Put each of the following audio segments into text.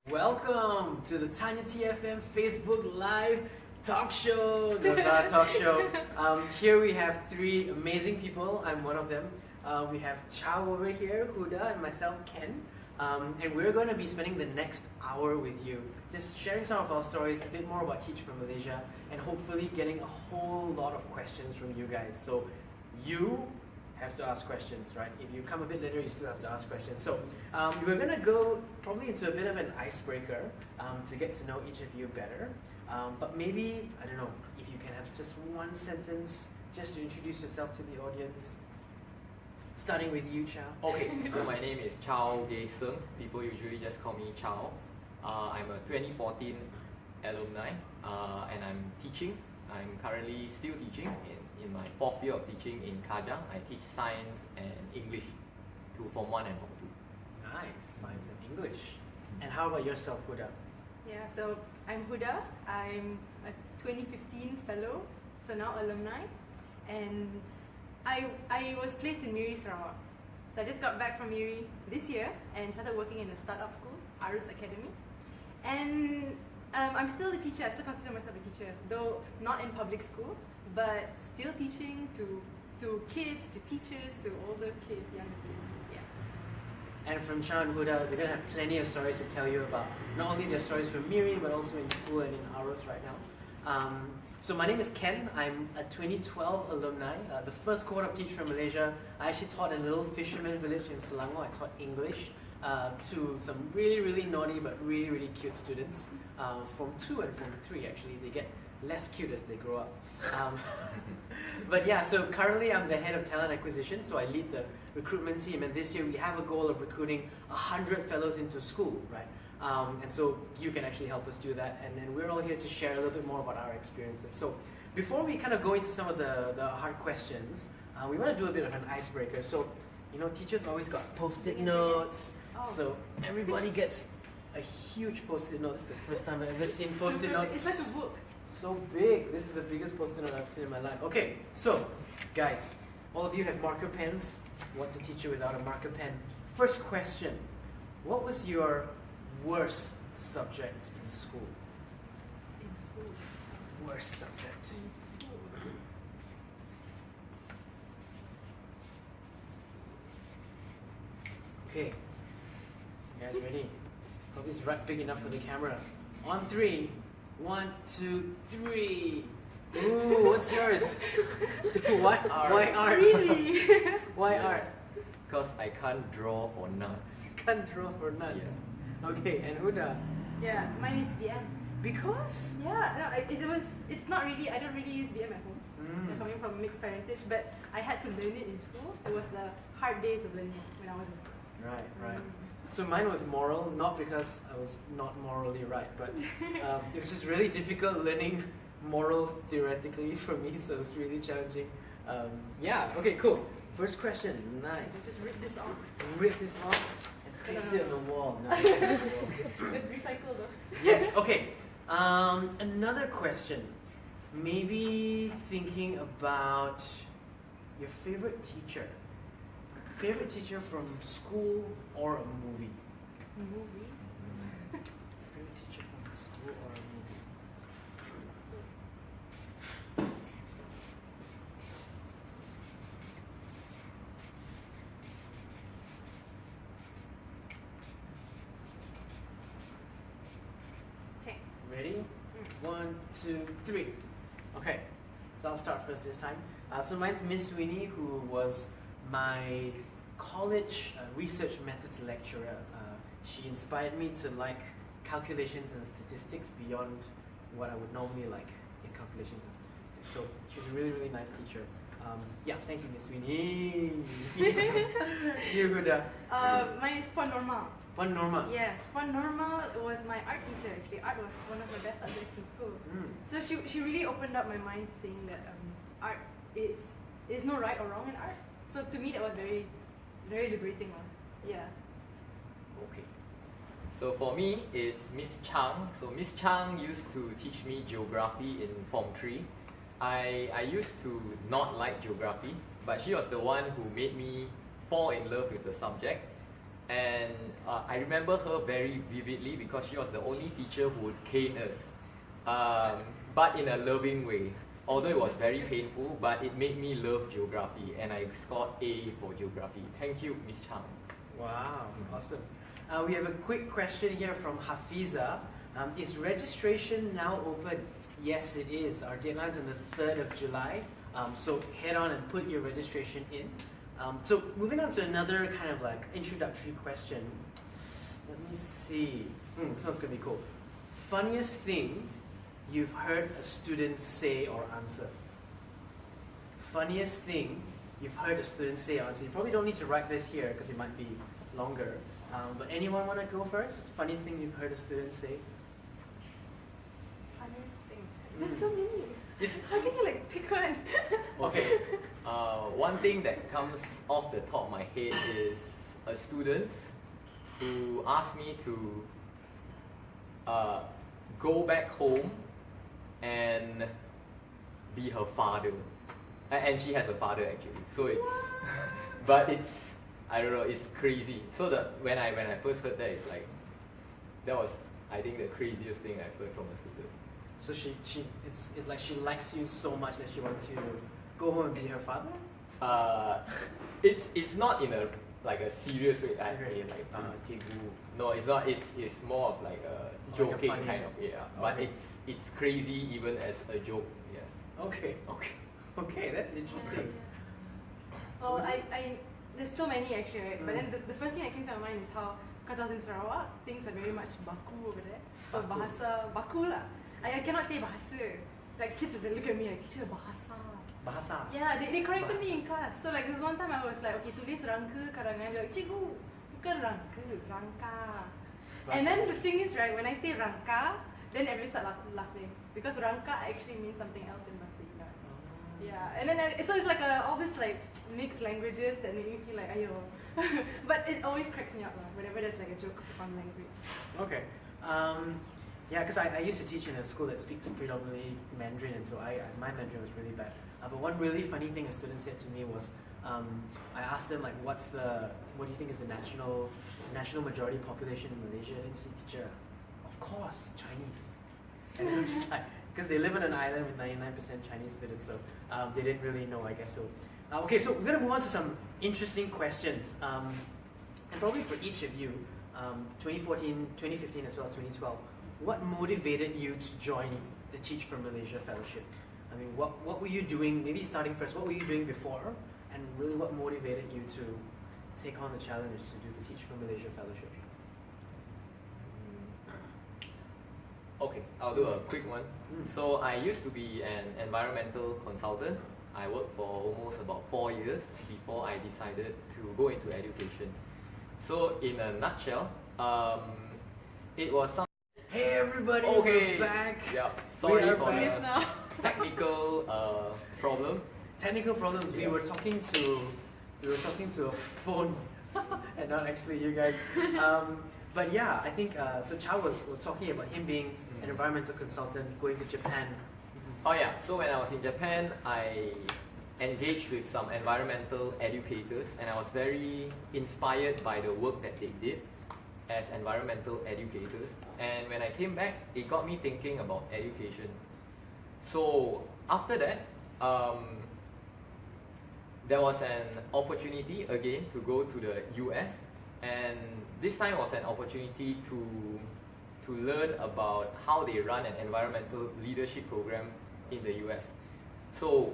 Welcome to the Tanya TFM Facebook Live talk show. No, it's not a talk show. Here we have three amazing people. I'm one of them. We have Chow over here, Huda, and myself, Ken. And we're going to be spending the next hour with you, just sharing some of our stories, a bit more about Teach from Malaysia, and hopefully getting a whole lot of questions from you guys. So you have to ask questions, right? If you come a bit later, you still have to ask questions. So we're going to go probably into a bit of an icebreaker to get to know each of you better. But maybe, I don't know, if you can have just one sentence just to introduce yourself to the audience. Starting with you, Chow. Okay, so my name is Chow Gay Sung. People usually just call me Chow. I'm a 2014 alumni and I'm teaching. I'm currently still teaching in my 4th year of teaching in Kajang. I teach science and English to Form 1 and Form 2. Nice, science and English. And how about yourself, Huda? Yeah, so I'm Huda. I'm a 2015 fellow, so now alumni. And I was placed in Miri Sarawak. So I just got back from Miri this year and started working in a startup school, Arus Academy. And I'm still a teacher. I still consider myself a teacher, though not in public school, but still teaching to kids, to teachers, to older kids, younger kids. Yeah. And from Chow and Huda, we're going to have plenty of stories to tell you about not only their stories from Miri, but also in school and in Arus right now. So my name is Ken. I'm a 2012 alumni. The first cohort of Teach from Malaysia, I actually taught in a little fisherman village in Selangor. I taught English to some really, really naughty but really, really cute students. Form 2 and Form 3 actually. They get less cute as they grow up. But yeah, so currently I'm the head of talent acquisition, so I lead the recruitment team, and this year we have a goal of recruiting 100 fellows into school, right? And so you can actually help us do that, and then we're all here to share a little bit more about our experiences. So before we kind of go into some of the hard questions, we want to do a bit of an icebreaker. So, you know, teachers always got post-it notes, so everybody gets a huge post-it note. This is the first time I've ever seen post-it notes. It's like a book. So big. This is the biggest post-it note I've seen in my life. Okay, so guys, all of you have marker pens. What's a teacher without a marker pen? First question, what was your worst subject in school? In school. Worst subject. In school. Okay, you guys ready? Hope it's right big enough for the camera. On 3, 1, 2, 3. Ooh, what's yours? Why art? Really? Why art? Because I can't draw for nuts. Can't draw for nuts. Yeah. Okay, and Huda? Yeah, mine is VM. Because? Yeah, no, it's not really, I don't really use VM at home. I'm coming from mixed parentage, but I had to learn it in school. It was the hard days of learning when I was in school. Right. So mine was moral, not because I was not morally right, but it was just really difficult learning moral theoretically for me, so it was really challenging. Yeah, okay, cool. First question, nice. Just rip this off. Rip this off and paste it on the wall. Nice. Recycle though. Yes, okay. Another question. Maybe thinking about your favorite teacher. Favorite teacher from school or a movie? Movie? Favorite teacher from school or a movie? Okay. Ready? 1, 2, 3. Okay, so I'll start first this time. So mine's Miss Sweeney, who was my college research methods lecturer. She inspired me to like calculations and statistics beyond what I would normally like in calculations and statistics. So she was a really, really nice teacher. Yeah, thank you, Miss Sweeney. You, Huda. Mine is Puan Norma. Puan Norma. Yes, Puan Norma was my art teacher actually. Art was one of my best subjects in school. So she really opened up my mind saying that art is no right or wrong in art. So to me that was very, very liberating one. Yeah. Okay. So for me, it's Miss Chang. So Miss Chang used to teach me geography in Form 3. I used to not like geography, but she was the one who made me fall in love with the subject. And I remember her very vividly because she was the only teacher who would cane us, but in a loving way. Although it was very painful, but it made me love geography, and I scored A for geography. Thank you, Miss Chang. Wow, awesome. We have a quick question here from Hafiza. Is registration now open? Yes, it is. Our deadline's on the 3rd of July. So head on and put your registration in. So moving on to another kind of like introductory question. Let me see. This one's gonna be cool. Funniest thing you've heard a student say or answer? Funniest thing you've heard a student say or answer? You probably don't need to write this here because it might be longer. But anyone want to go first? Funniest thing you've heard a student say? Funniest thing. There's so many. How can you like pick one? Okay. One thing that comes off the top of my head is a student who asked me to go back home and be her father. And she has a father actually. So it's, but it's, I don't know, it's crazy. So when I first heard that, it's like, that was, I think, the craziest thing I've heard from a student. So it's like she likes you so much that she wants you to go home and be her father? It's not in a like a serious way. Cikgu. No, it's not. It's more of like a joking like a kind of, yeah. But Okay. it's crazy even as a joke. Yeah. Okay. Okay, that's interesting. Well, there's so many actually, right? But then the first thing that came to my mind is how, because I was in Sarawak, things are very much baku over there. So Baku. bahasa, baku lah. I cannot say bahasa. Like kids would look at me like, teacher, bahasa. Bahasa. Yeah, they corrected me in class. So like this one time I was like, okay, tulis rangka karangan. They're like, cikgu, bukan rangka, rangka. And then the thing is, right, when I say rangka, then everybody start laughing. Because rangka actually means something else in Bahasa Indah. Yeah, and then so it's like all this like mixed languages that make me feel like, ayo. But it always cracks me up whenever there's like a joke on language. Okay. Yeah, because I used to teach in a school that speaks predominantly Mandarin, and so my Mandarin was really bad. But one really funny thing a student said to me was, I asked them like, what do you think is the national majority population in Malaysia? And they said, teacher, of course, Chinese. And I'm just like, because they live on an island with 99% Chinese students, so they didn't really know, I guess so. Okay, so we're gonna move on to some interesting questions, and probably for each of you, 2014, 2015, as well as 2012. What motivated you to join the Teach for Malaysia Fellowship? I mean, what were you doing, maybe starting first, what were you doing before? And really what motivated you to take on the challenge to do the Teach for Malaysia Fellowship? Okay, I'll do a quick one. So I used to be an environmental consultant. I worked for almost about 4 years before I decided to go into education. So in a nutshell, it was some... Hey everybody, Okay, we're back. yeah, sorry We are for back the now. technical problem. Technical problems. Yeah. We were talking to a phone, and not actually you guys. But yeah, I think so. Chow was talking about him being an environmental consultant, going to Japan. Oh yeah, so when I was in Japan, I engaged with some environmental educators, and I was very inspired by the work that they did as environmental educators. And when I came back, it got me thinking about education. So after that, there was an opportunity again to go to the US, and this time was an opportunity to learn about how they run an environmental leadership program in the US. So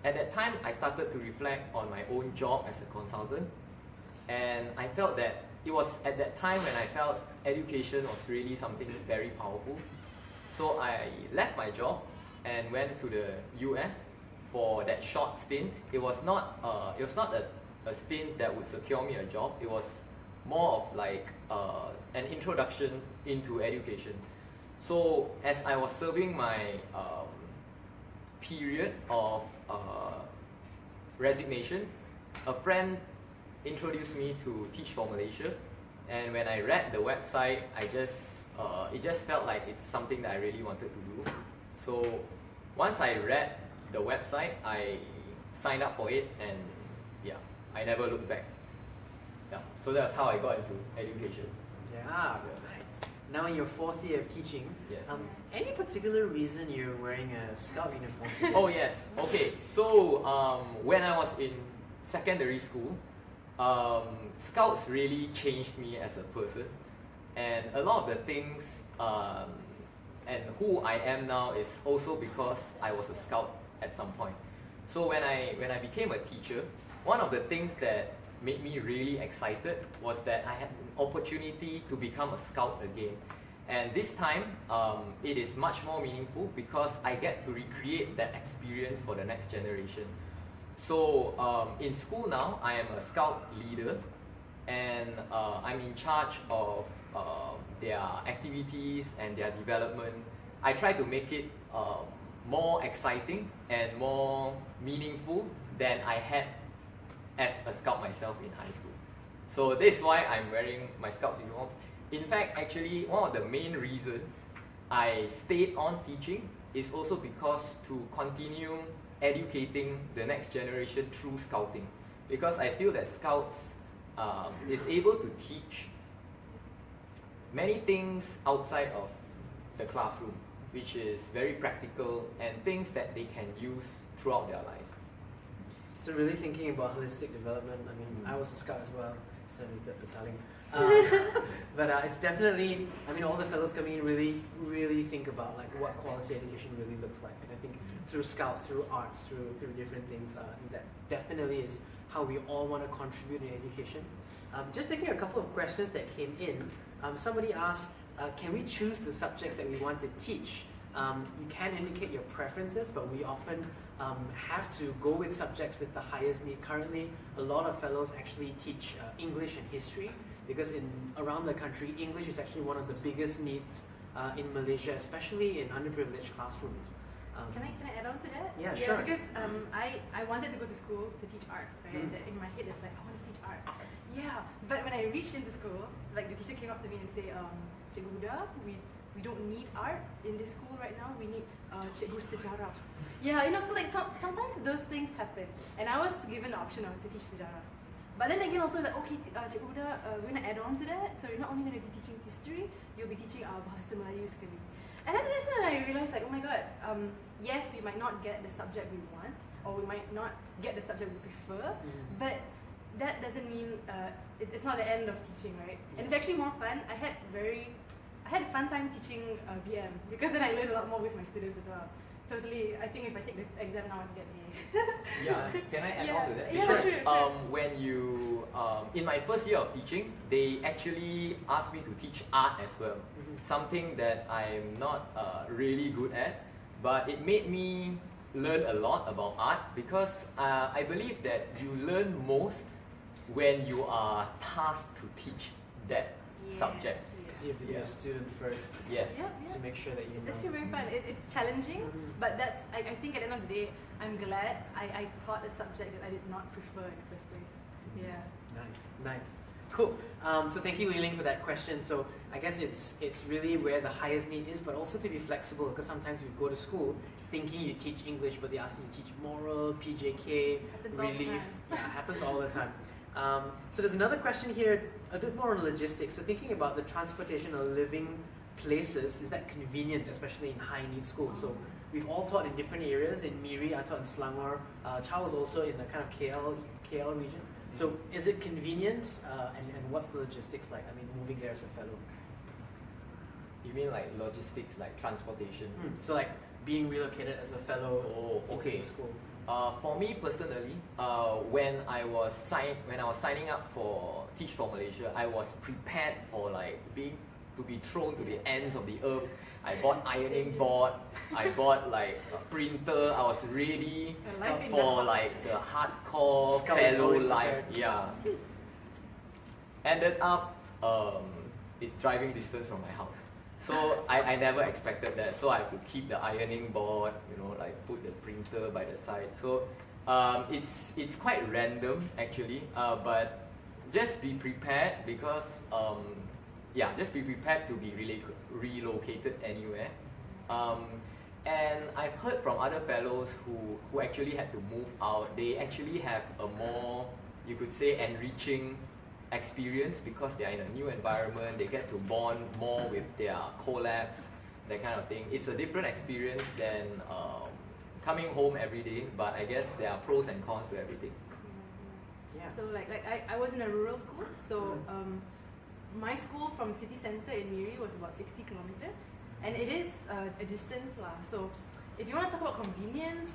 at that time, I started to reflect on my own job as a consultant, and I felt that it was at that time when I felt education was really something very powerful. So I left my job and went to the US for that short stint. It was not a stint that would secure me a job. It was more of like an introduction into education. So as I was serving my period of resignation, a friend introduced me to Teach for Malaysia, and when I read the website, it just felt like it's something that I really wanted to do. So once I read the website, I signed up for it, and yeah, I never looked back. Yeah, so that's how I got into education. Yeah, nice. Now in your 4th year of teaching, Yes. Any particular reason you're wearing a scout uniform today? Oh yes, okay. So when I was in secondary school, scouts really changed me as a person, and a lot of the things and who I am now is also because I was a scout at some point. So when I became a teacher, one of the things that made me really excited was that I had an opportunity to become a scout again. And this time, it is much more meaningful because I get to recreate that experience for the next generation. So in school now, I am a scout leader, and I'm in charge of their activities and their development. I try to make it more exciting and more meaningful than I had as a scout myself in high school. So this is why I'm wearing my scout's uniform. In fact, actually, one of the main reasons I stayed on teaching is also because to continue educating the next generation through scouting. Because I feel that scouts is able to teach many things outside of the classroom, which is very practical and things that they can use throughout their life. So really thinking about holistic development, I mean, I was a scout as well, 73rd Battalion. But it's definitely, I mean, all the fellows coming in really think about like what quality education really looks like. And I think through scouts, through arts, through different things, that definitely is how we all want to contribute in education. Just taking a couple of questions that came in. Somebody asked, can we choose the subjects that we want to teach? You can indicate your preferences, but we often have to go with subjects with the highest need. Currently, a lot of fellows actually teach English and history, because around the country, English is actually one of the biggest needs in Malaysia, especially in underprivileged classrooms. Can I add on to that? Yeah, sure. Because I wanted to go to school to teach art, right? That in my head it's like, I want to teach art. Yeah, but when I reached into school, like the teacher came up to me and said, Cikgu Huda, we don't need art in this school right now. We need Cikgu Sejarah. Yeah, so like sometimes those things happen. And I was given the option to teach Sejarah. But then again also like, okay, Cikgu Huda, we're going to add on to that. So you're not only going to be teaching history, you'll be teaching Bahasa Melayu sekali. And then that's when I realized like, oh my god, yes, we might not get the subject we want, or we might not get the subject we prefer, but that doesn't mean it's not the end of teaching, right? And it's actually more fun. I had a fun time teaching BM, because then I learned a lot more with my students as well. Totally, I think if I take the exam now, I can get A. Yeah, can I add on to that? Yeah, Because sure. when you, in my first year of teaching, they actually asked me to teach art as well. Something that I'm not really good at, but it made me learn a lot about art, because I believe that you learn most when you are tasked to teach that subject. So you have to be a student first. Yes. To make sure that you It's know. actually very fun. It's challenging, but that's I think at the end of the day, I'm glad I taught a subject that I did not prefer in the first place. Yeah. Nice. Cool. So thank you, Li-Ling, for that question. So I guess it's really where the highest need is, but also to be flexible, because sometimes we go to school thinking you teach English, but they ask you to teach moral, PJK, Happens all the relief. time. Yeah, it happens all the time. So there's another question here, a bit more on logistics. So thinking about the transportation of living places, is that convenient, especially in high need schools? So we've all taught in different areas. In Miri, I taught in Selangor. Chow was also in the kind of KL region. So is it convenient, and what's the logistics like? I mean, moving there as a fellow. You mean like logistics, like transportation? So like being relocated as a fellow into the school. For me personally, when I was signing up for Teach for Malaysia, I was prepared for like to be thrown to the ends of the earth. I bought ironing board, I bought like a printer. I was ready for like the hardcore fellow life. Yeah. Ended up, it's driving distance from my house. So I never expected that. So I have to keep the ironing board, like put the printer by the side. So it's quite random actually, but just be prepared, because just be prepared to be relocated anywhere. And I've heard from other fellows who actually had to move out. They actually have a more, you could say, enriching experience because they are in a new environment. They get to bond more with their collabs, that kind of thing. It's a different experience than coming home every day, but I guess there are pros and cons to everything. Yeah. So I was in a rural school, so my school from city centre in Miri was about 60 kilometers, and it is a distance lah. So if you want to talk about convenience,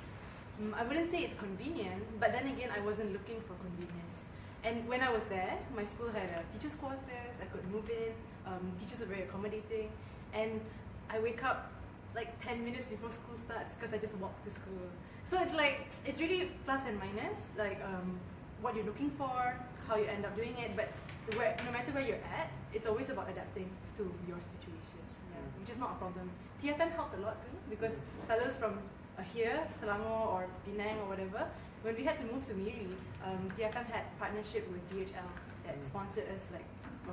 I wouldn't say it's convenient, but then again, I wasn't looking for convenience. And when I was there, my school had a teacher's quarters, I could move in, teachers were very accommodating, and I wake up like 10 minutes before school starts because I just walk to school. So it's really plus and minus, what you're looking for, how you end up doing it, but no matter where you're at, it's always about adapting to your situation, which is not a problem. TFM helped a lot too, because fellows from here, Selangor or Penang or whatever, when we had to move to Miri, TFM had partnership with DHL that sponsored us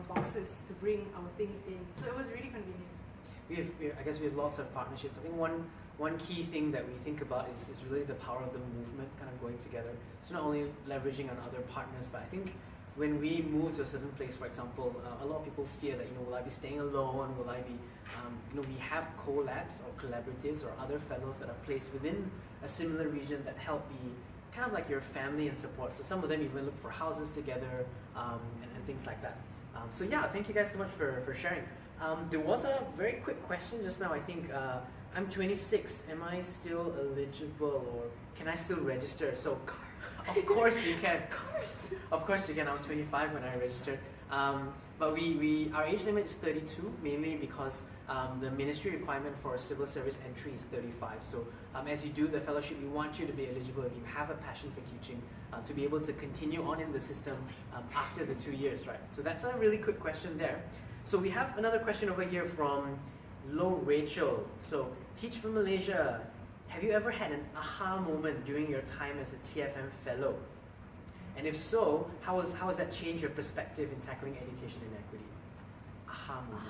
boxes to bring our things in. So it was really convenient. I guess we have lots of partnerships. I think one key thing that we think about is really the power of the movement kind of going together. So not only leveraging on other partners, but I think when we move to a certain place, for example, a lot of people fear that, will I be staying alone? Will I be, we have collabs or collaboratives or other fellows that are placed within a similar region that help be kind of like your family and support. So some of them even look for houses together and things like that. So yeah, thank you guys so much for sharing. There was a very quick question just now. I think I'm 26. Am I still eligible, or can I still register? So, of course you can. Of course you can. I was 25 when I registered. But our age limit is 32, mainly because the ministry requirement for civil service entry is 35. So as you do the fellowship, we want you to be eligible if you have a passion for teaching, to be able to continue on in the system after the 2 years, right? So that's a really quick question there. So we have another question over here from Lo Rachel. So, Teach from Malaysia, have you ever had an aha moment during your time as a TFM fellow? And if so, how has that changed your perspective in tackling education inequity? Aha moment.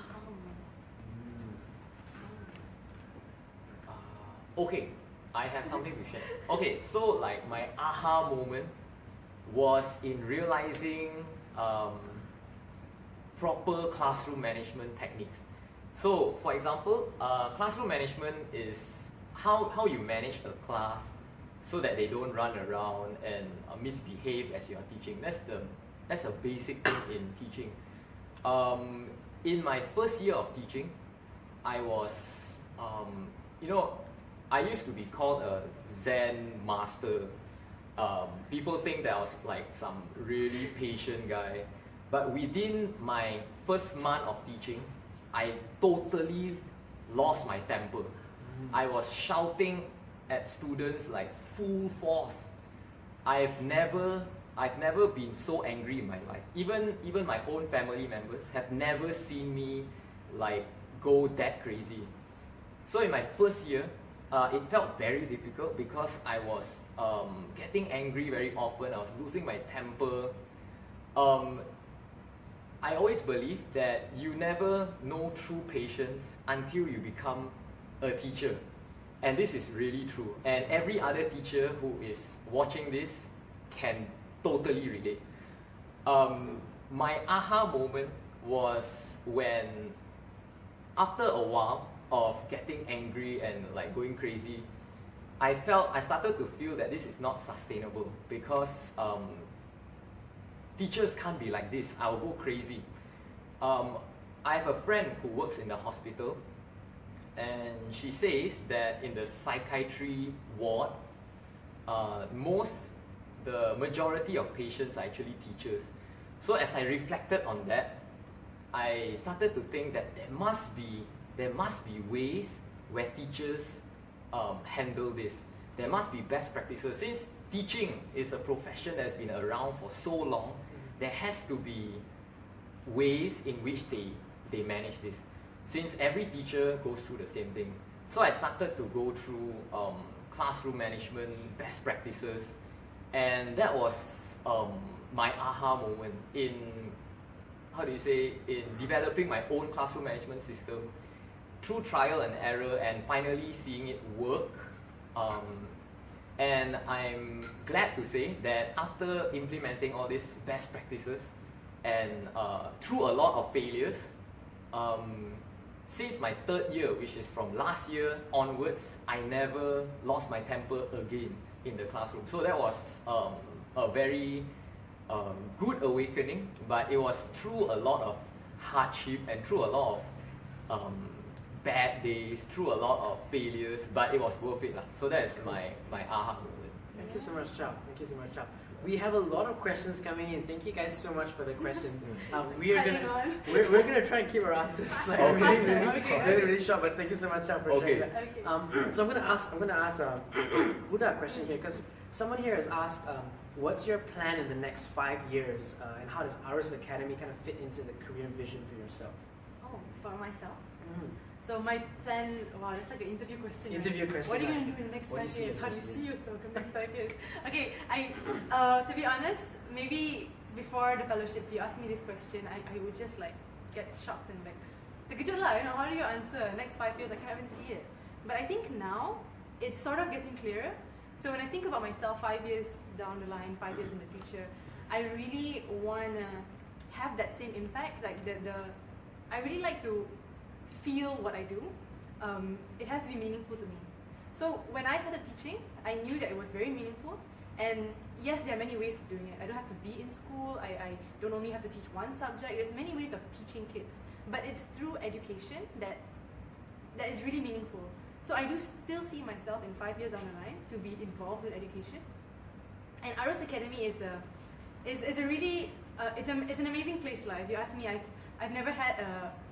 Okay, I have something to share. Okay, so my aha moment was in realizing proper classroom management techniques. So, for example, classroom management is how you manage a class so that they don't run around and misbehave as you are teaching. That's a basic thing in teaching. In my first year of teaching, I was, I used to be called a Zen master. People think that I was like some really patient guy. But within my first month of teaching, I totally lost my temper. I was shouting at students like full force. I've never been so angry in my life. Even my own family members have never seen me go that crazy. So in my first year, it felt very difficult because I was getting angry very often. I was losing my temper. I always believe that you never know true patience until you become a teacher. And this is really true. And every other teacher who is watching this can totally relate. My aha moment was when, after a while of getting angry and going crazy, I started to feel that this is not sustainable because teachers can't be like this. I'll go crazy. I have a friend who works in the hospital, and she says that in the psychiatry ward, the majority of patients are actually teachers. So as I reflected on that, I started to think that there must be ways where teachers handle this. There must be best practices. Since teaching is a profession that's been around for so long, there has to be ways in which they manage this. Since every teacher goes through the same thing. So I started to go through classroom management, best practices, and that was my aha moment in developing my own classroom management system through trial and error and finally seeing it work. And I'm glad to say that after implementing all these best practices, and through a lot of failures, since my third year, which is from last year onwards, I never lost my temper again in the classroom. So that was a very good awakening, but it was through a lot of hardship and through a lot of bad days, through a lot of failures, but it was worth it. So that is my aha moment. Thank you so much, Chow. Thank you so much, Chow. We have a lot of questions coming in. Thank you guys so much for the questions. We're gonna try and keep our answers like really short. But thank you so much, Chow, for sharing that. Okay. So I'm gonna ask Huda a question here, because someone here has asked, what's your plan in the next 5 years, and how does Arus Academy kind of fit into the career vision for yourself? Oh, for myself. Mm. So my plan, wow, that's like an interview question. Interview question. What are you going to do in the next What do 5 you see years? How do you yourself see doing? yourself in the next 5 years? Okay, to be honest, maybe before the fellowship, if you asked me this question, I would just like get shocked and like, terkejut lah, you know, how do you answer? Next 5 years, I can't even see it. But I think now, it's sort of getting clearer. So when I think about myself 5 years down the line, 5 years in the future, I really want to have that same impact. Like I really like to feel what I do. It has to be meaningful to me. So when I started teaching, I knew that it was very meaningful. And yes, there are many ways of doing it. I don't have to be in school. I don't only have to teach one subject. There's many ways of teaching kids. But it's through education that is really meaningful. So I do still see myself in 5 years down the line to be involved with education. And Arus Academy is a really it's an amazing place. If you ask me, I've never had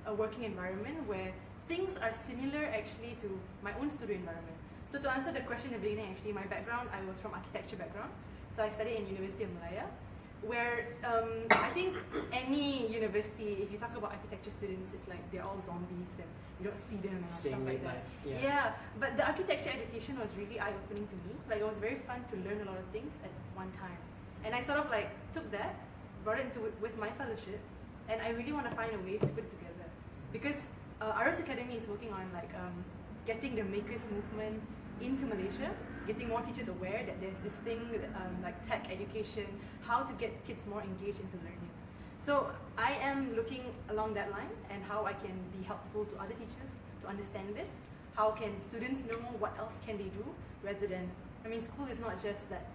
a working environment where things are similar actually to my own studio environment. So to answer the question in the beginning, actually, my background, I was from architecture background. So I studied in University of Malaya, where I think any university, if you talk about architecture students, it's like they're all zombies and you don't see them and stuff like that. Yeah, but the architecture education was really eye-opening to me. Like it was very fun to learn a lot of things at one time. And I sort of like took that, brought it into with my fellowship, and I really want to find a way to put it together. Because Arus Academy is working on like getting the makers movement into Malaysia, getting more teachers aware that there's this thing like tech education, how to get kids more engaged into learning. So I am looking along that line and how I can be helpful to other teachers to understand this. How can students know what else can they do rather than, I mean, school is not just that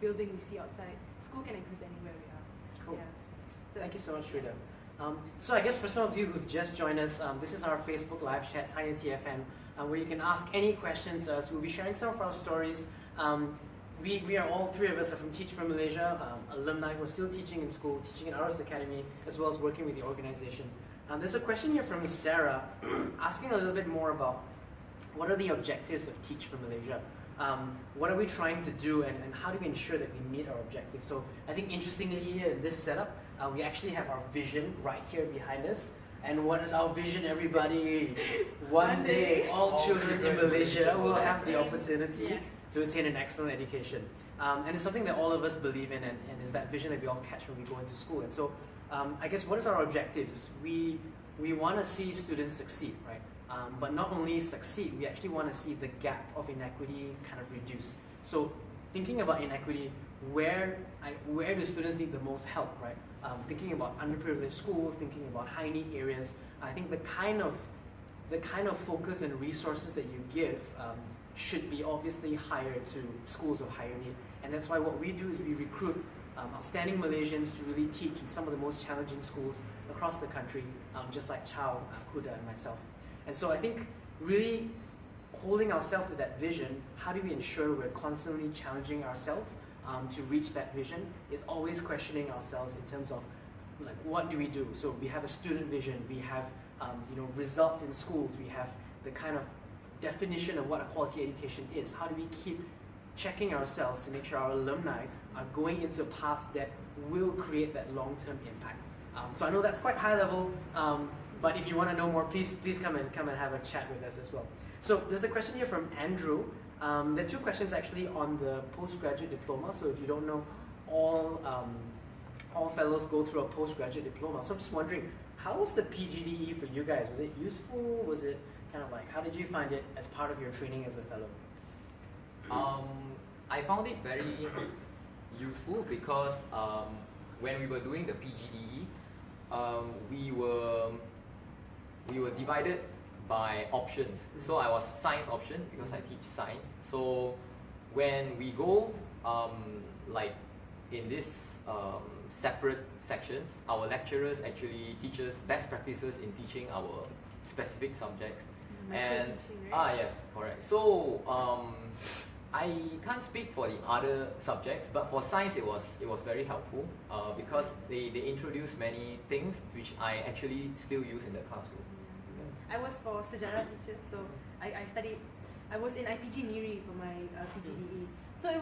building we see outside. School can exist anywhere we are. Cool. Yeah. So, Thank you so much, Frida. So I guess for some of you who've just joined us, this is our Facebook live chat, Tiny TFM, where you can ask any questions. So we'll be sharing some of our stories. We are all three of us are from Teach for Malaysia, alumni who are still teaching in school, teaching in Arus Academy, as well as working with the organization. There's a question here from Sarah, asking a little bit more about what are the objectives of Teach for Malaysia? What are we trying to do, and how do we ensure that we meet our objectives? So I think interestingly here in this setup, we actually have our vision right here behind us. And what is our vision, everybody? One day, all children in Malaysia will have the opportunity to attain an excellent education. And it's something that all of us believe in, and is that vision that we all catch when we go into school. And so I guess what is our objectives? We want to see students succeed, right? But not only succeed, we actually want to see the gap of inequity kind of reduce. So thinking about inequity, where do students need the most help, right? Thinking about underprivileged schools, thinking about high need areas, I think the kind of focus and resources that you give should be obviously higher to schools of higher need. And that's why what we do is we recruit outstanding Malaysians to really teach in some of the most challenging schools across the country, just like Chow, Huda, and myself. And so I think really holding ourselves to that vision, how do we ensure we're constantly challenging ourselves to reach that vision, is always questioning ourselves in terms of like, what do we do? So we have a student vision, we have results in schools, we have the kind of definition of what a quality education is. How do we keep checking ourselves to make sure our alumni are going into paths that will create that long-term impact? So I know that's quite high level, but if you want to know more, please come and have a chat with us as well. So there's a question here from Andrew. There are two questions actually on the postgraduate diploma. So if you don't know, all fellows go through a postgraduate diploma. So I'm just wondering, how was the PGDE for you guys? Was it useful? Was it kind of like, how did you find it as part of your training as a fellow? I found it very useful because when we were doing the PGDE, we were divided by options. So I was science option because I teach science. So when we go like in this separate sections, our lecturers actually teach us best practices in teaching our specific subjects. And right? yes, correct. So I can't speak for the other subjects, but for science it was very helpful because they introduced many things which I actually still use in the classroom. I was for sejarah teacher, so I was in IPG Miri for my PGDE. So I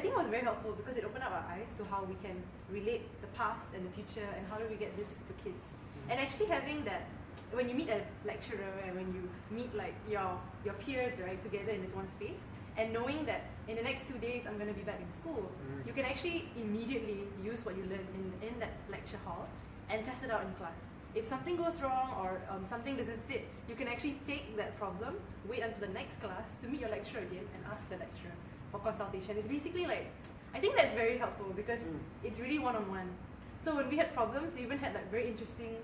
think it was very helpful because it opened up our eyes to how we can relate the past and the future and how do we get this to kids. And actually having that, when you meet a lecturer and when you meet like your peers, right, together in this one space, and knowing that in the next 2 days I'm going to be back in school, you can actually immediately use what you learned in that lecture hall and test it out in class. If something goes wrong or something doesn't fit, you can actually take that problem, wait until the next class to meet your lecturer again and ask the lecturer for consultation. It's basically like, I think that's very helpful because it's really one-on-one. So when we had problems, we even had like very interesting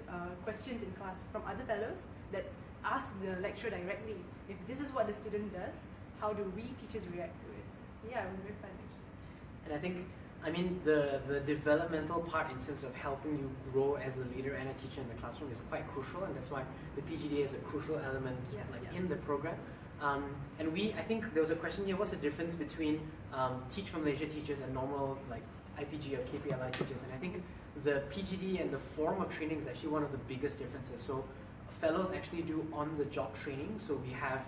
questions in class from other fellows that ask the lecturer directly, if this is what the student does, how do we teachers react to it? Yeah, it was very fun actually. And I think, I mean, the developmental part in terms of helping you grow as a leader and a teacher in the classroom is quite crucial, and that's why the PGDA is a crucial element in the program. And I think there was a question here, what's the difference between Teach for Malaysia teachers and normal like IPG or KPLI teachers? And I think the PGD and the form of training is actually one of the biggest differences. So fellows actually do on-the-job training. So we have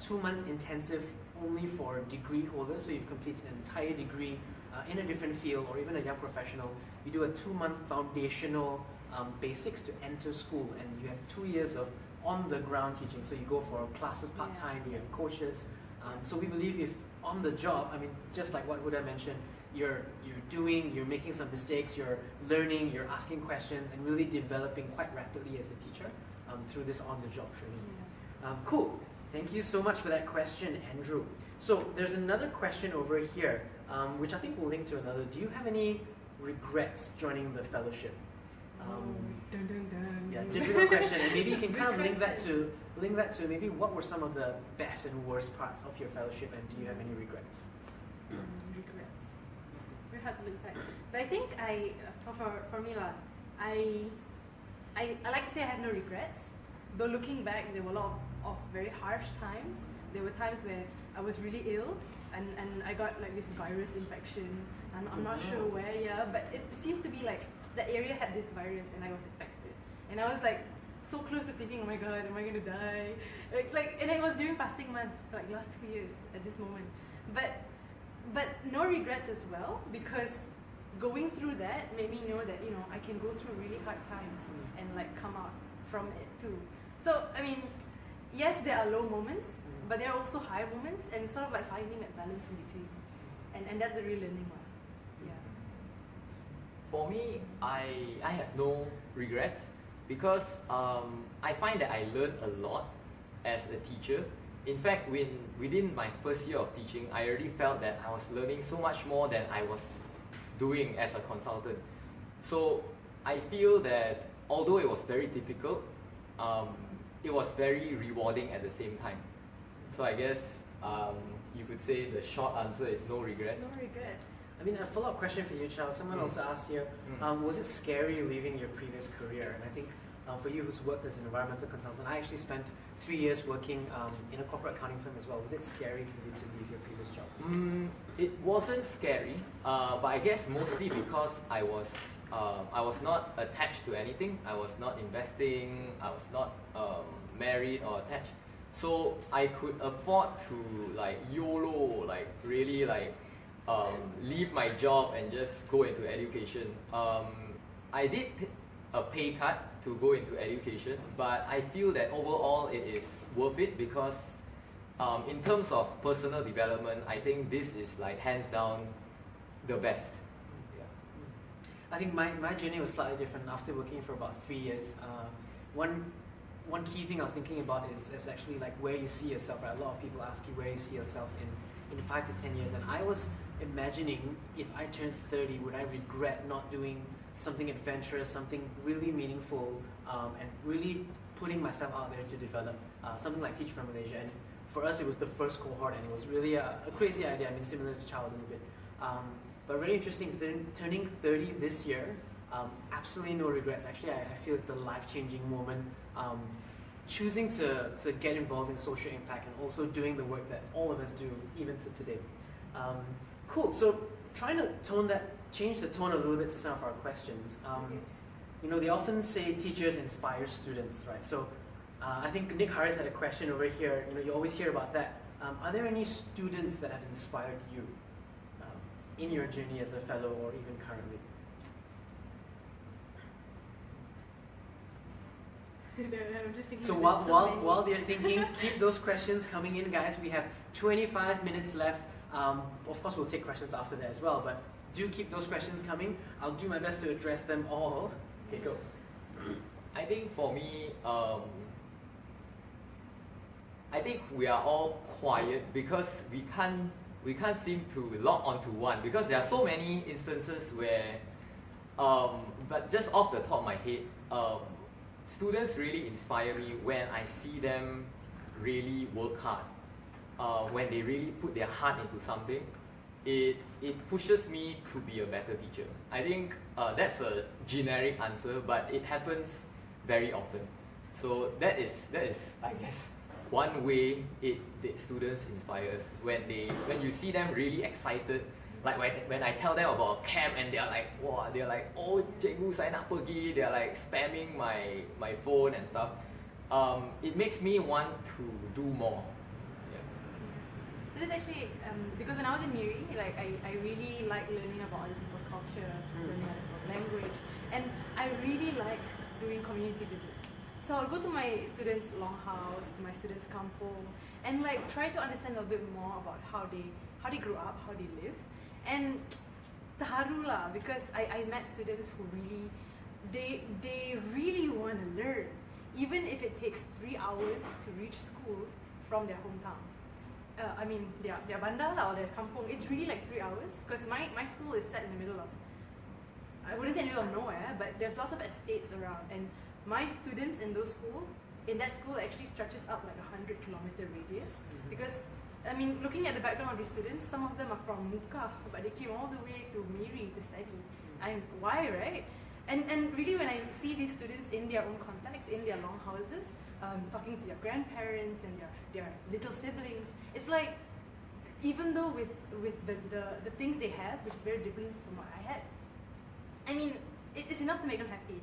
2 months intensive only for degree holders. So you've completed an entire degree in a different field or even a young professional. You do a 2-month foundational basics to enter school, and you have 2 years of on-the-ground teaching. So you go for classes part-time, you have coaches. So we believe if on the job, I mean, just like what Huda mentioned, you're making some mistakes, you're learning, you're asking questions, and really developing quite rapidly as a teacher through this on-the-job training. Cool. Thank you so much for that question, Andrew. So there's another question over here, which I think will link to another. Do you have any regrets joining the fellowship? Dun, dun, dun. Yeah, difficult question, and maybe you can kind of link that to maybe what were some of the best and worst parts of your fellowship, and do you have any regrets? Regrets. It's very hard to look back, but I think for me lah, I like to say I have no regrets. Though looking back, there were a lot of very harsh times. There were times where I was really ill, and I got like this virus infection. I'm not sure where, but it seems to be like that area had this virus and I was infected. And I was like so close to thinking, oh my god, am I gonna die? And it was during fasting month, like last 2 years at this moment. But no regrets as well, because going through that made me know that, I can go through really hard times and like come out from it too. So, I mean, yes, there are low moments, but there are also high moments, and it's sort of like finding that balance in between. And that's the real learning one. Yeah. For me, I have no regrets because I find that I learned a lot as a teacher. In fact, within my first year of teaching, I already felt that I was learning so much more than I was doing as a consultant. So I feel that although it was very difficult, it was very rewarding at the same time. So I guess you could say the short answer is no regrets. No regrets. I mean, a follow-up question for you, Chow. Someone also asked here, was it scary leaving your previous career? And I think for you who's worked as an environmental consultant, I actually spent 3 years working in a corporate accounting firm as well. Was it scary for you to leave your previous job? It wasn't scary, but I guess mostly because I was not attached to anything. I was not investing. I was not married or attached. So I could afford to like YOLO, like really like leave my job and just go into education. I did a pay cut to go into education, but I feel that overall it is worth it because in terms of personal development, I think this is like hands down the best. Yeah. I think my journey was slightly different after working for about 3 years. One key thing I was thinking about is actually like where you see yourself. Right? A lot of people ask you where you see yourself in 5 to 10 years, and I was imagining if I turned 30, would I regret not doing something adventurous, something really meaningful, and really putting myself out there to develop something like Teach from Malaysia. And for us, it was the first cohort, and it was really a crazy idea. I mean, similar to Chow a little bit. But really interesting, turning 30 this year, absolutely no regrets. Actually, I feel it's a life-changing moment. Choosing to get involved in social impact and also doing the work that all of us do, even to today. Cool, so trying to change the tone a little bit to some of our questions. You know, they often say teachers inspire students, right? So I think Nick Harris had a question over here. You know, you always hear about that. Are there any students that have inspired you in your journey as a fellow or even currently? I'm just thinking So while they're thinking, keep those questions coming in, guys. We have 25 minutes left. Of course, we'll take questions after that as well, but do keep those questions coming. I'll do my best to address them all. Okay, go. I think for me, I think we are all quiet because we can't seem to lock onto one, because there are so many instances where, but just off the top of my head, students really inspire me when I see them really work hard. When they really put their heart into something, it pushes me to be a better teacher. I think that's a generic answer, but it happens very often. So that is I guess one way the students inspire us, when you see them really excited. Like when I tell them about a camp and they're like, wow, they're like, oh, cikgu saya nak pergi, they're like spamming my phone and stuff. It makes me want to do more. Yeah. So this actually, because when I was in Miri, like I really like learning about other people's culture, learning other people's language, and I really like doing community visits. So I'll go to my students' longhouse, to my students' kampung, and like try to understand a little bit more about how they grew up, how they live. And terharu lah, because I met students who really, they really want to learn, even if it takes 3 hours to reach school from their hometown. I mean, their bandar or their kampung, it's really like 3 hours, because my school is set in the middle of, I wouldn't say in the middle of nowhere, but there's lots of estates around, and my students in that school actually stretches up like 100-kilometer radius, because I mean, looking at the background of these students, some of them are from Muka, but they came all the way to Miri to study. And why, right? And really, when I see these students in their own context, in their longhouses, talking to their grandparents and their little siblings, it's like, even though with the things they have, which is very different from what I had, I mean, it's enough to make them happy.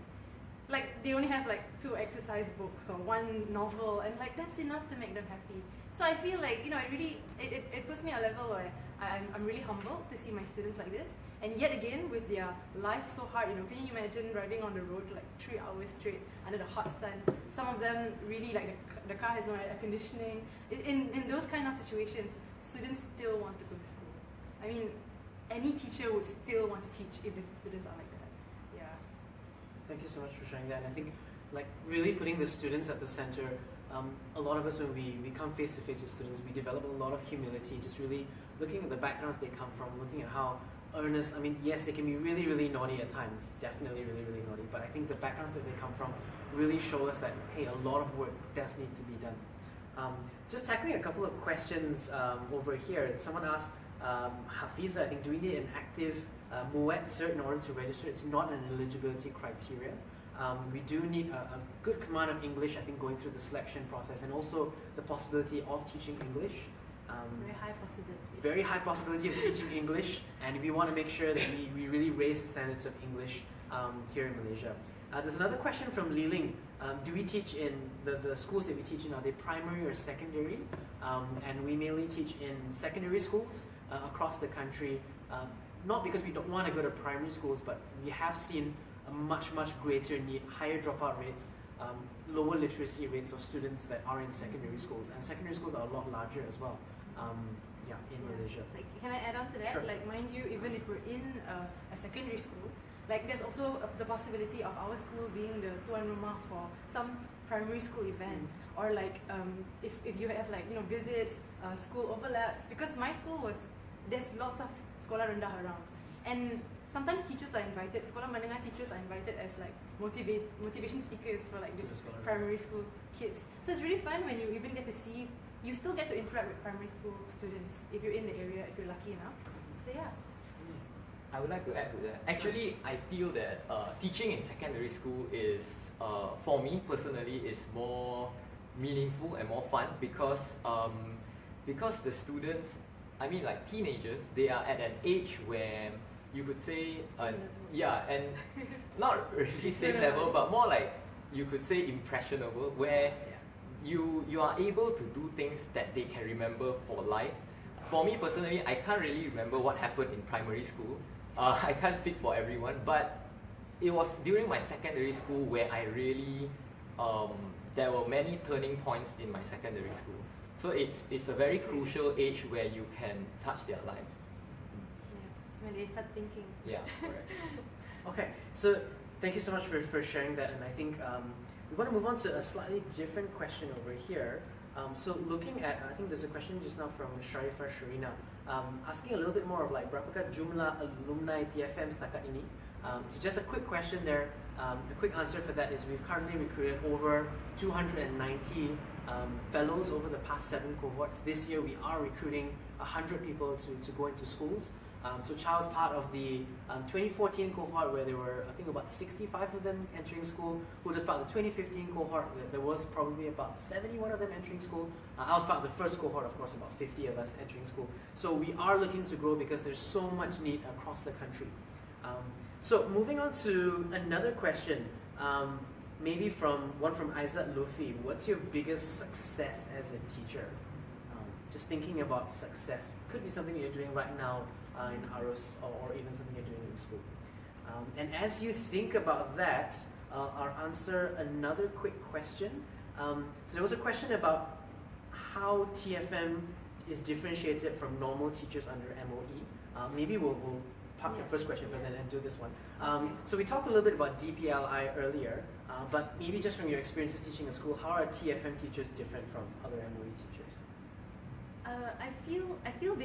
Like, they only have like 2 exercise books or 1 novel, and like that's enough to make them happy. So I feel like, you know, it puts me at a level where I'm really humbled to see my students like this. And yet again, with their life so hard, you know, can you imagine driving on the road like 3 hours straight under the hot sun? Some of them really, like, the car has no air conditioning. In those kind of situations, students still want to go to school. I mean, any teacher would still want to teach if the students are like that. Yeah. Thank you so much for sharing that. And I think, like, really putting the students at the center. A lot of us, when we come face to face with students, we develop a lot of humility, just really looking at the backgrounds they come from, looking at how earnest, I mean, yes, they can be really, really naughty at times, definitely really, really naughty, but I think the backgrounds that they come from really show us that, hey, a lot of work does need to be done. Just tackling a couple of questions over here. Someone asked, Hafiza, I think, do we need an active MUET cert in order to register? It's not an eligibility criteria. We do need a good command of English, I think, going through the selection process, and also the possibility of teaching English. Very high possibility. Very high possibility of teaching English, and we want to make sure that we really raise the standards of English here in Malaysia. There's another question from Li Ling. Do we teach in, the schools that we teach in, are they primary or secondary? And we mainly teach in secondary schools across the country, not because we don't want to go to primary schools, but we have seen a much greater need, higher dropout rates, lower literacy rates of students that are in secondary schools, and secondary schools are a lot larger as well. In Malaysia. Like, can I add on to that? Sure. Like, mind you, even if we're in a secondary school, like there's also the possibility of our school being the tuan rumah for some primary school event, or like if you have, like, you know, visits, school overlaps. Because my school there's lots of sekolah rendah around, and sometimes teachers are invited, sekolah menengah teachers are invited as like motivation speakers for like this primary school kids. So it's really fun when you even get to see, you still get to interact with primary school students if you're in the area, if you're lucky enough. So yeah. I would like to add to that. Actually, I feel that teaching in secondary school is, for me personally, is more meaningful and more fun because the students, I mean like teenagers, they are at an age where you could say, yeah, and not really same level, but more like you could say impressionable, where you are able to do things that they can remember for life. For me personally, I can't really remember what happened in primary school. I can't speak for everyone, but it was during my secondary school where I really, there were many turning points in my secondary school. So it's a very crucial age where you can touch their lives. It's when they start thinking. Yeah, correct. Okay, so thank you so much for sharing that, and I think we want to move on to a slightly different question over here. So looking at, I think there's a question just now from Sharifah Sharina, asking a little bit more of like berapakah jumlah alumni TFM setakat ini. So just a quick question there. A quick answer for that is we've currently recruited over 290 fellows over the past 7 cohorts. This year we are recruiting 100 people to go into schools. So Chow's part of the 2014 cohort where there were, I think, about 65 of them entering school. Huda's part of the 2015 cohort, there was probably about 71 of them entering school. I was part of the first cohort, of course, about 50 of us entering school. So we are looking to grow because there's so much need across the country. So moving on to another question, maybe from Aizat Lufi. What's your biggest success as a teacher? Just thinking about success. Could be something you're doing right now in Arus, or even something you're doing in school. And as you think about that, I'll answer another quick question. So there was a question about how TFM is differentiated from normal teachers under MOE. Maybe we'll park the first question first and do this one. So we talked a little bit about DPLI earlier, but maybe just from your experiences teaching in school, how are TFM teachers different from other MOE teachers? I feel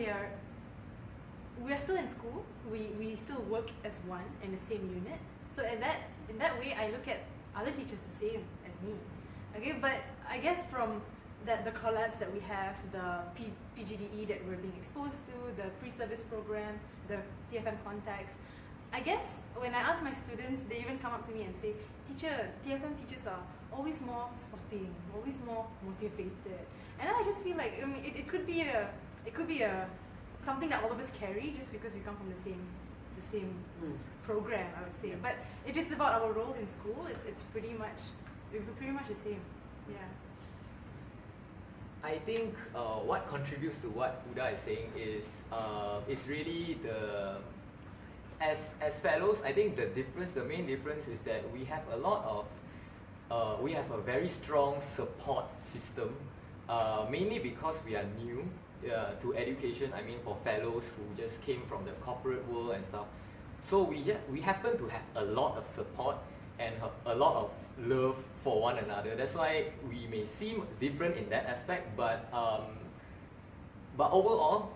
we are still in school. We still work as one in the same unit. So in that way, I look at other teachers the same as me. Okay, but I guess from the collabs that we have, the PGDE that we're being exposed to, the pre-service program, the TFM contacts, I guess when I ask my students, they even come up to me and say, "Teacher, TFM teachers are always more sporting, always more motivated." And I just feel like, I mean, it could be a something that all of us carry just because we come from the same program, I would say. But if it's about our role in school, it's pretty much the same. Yeah. I think what contributes to what Huda is saying is really as fellows. I think the main difference is that we have a lot of we have a very strong support system, mainly because we are new to education. I mean, for fellows who just came from the corporate world and stuff. So we happen to have a lot of support and have a lot of love for one another. That's why we may seem different in that aspect, but overall,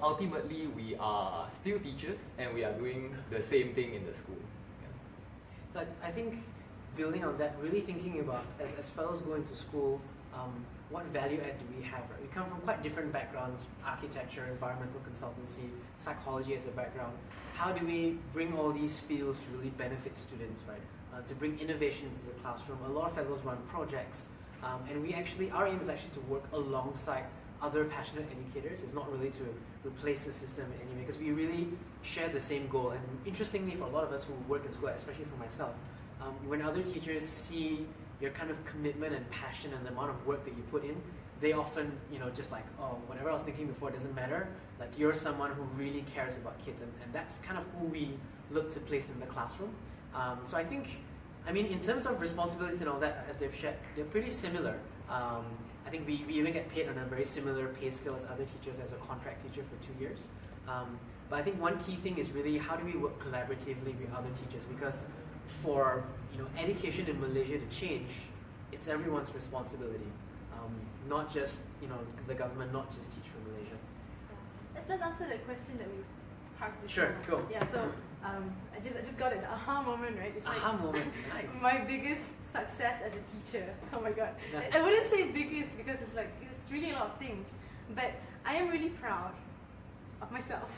ultimately we are still teachers and we are doing the same thing in the school. So I think building on that, really thinking about as fellows go into school, what value add do we have? Right? We come from quite different backgrounds: architecture, environmental consultancy, psychology as a background. How do we bring all these fields to really benefit students, right? To bring innovation into the classroom. A lot of fellows run projects, and our aim is actually to work alongside other passionate educators. It's not really to replace the system in any way, because we really share the same goal. And interestingly, for a lot of us who work in school, especially for myself, when other teachers see your kind of commitment and passion and the amount of work that you put in, they often, just like, oh, whatever I was thinking before doesn't matter. Like, you're someone who really cares about kids, and that's kind of who we look to place in the classroom. So I think, in terms of responsibilities and all that, as they've shared, they're pretty similar. I think we even get paid on a very similar pay scale as other teachers, as a contract teacher for 2 years. But I think one key thing is really how do we work collaboratively with other teachers, because for education in Malaysia to change, it's everyone's responsibility, not just the government, not just Teach for Malaysia. Let's answer the question that we park just Sure, now. cool. Yeah, so I just got an aha moment, right? It's Aha moment, nice. my biggest success as a teacher. Oh my god. Nice. I wouldn't say biggest because it's like it's really a lot of things. But I am really proud of myself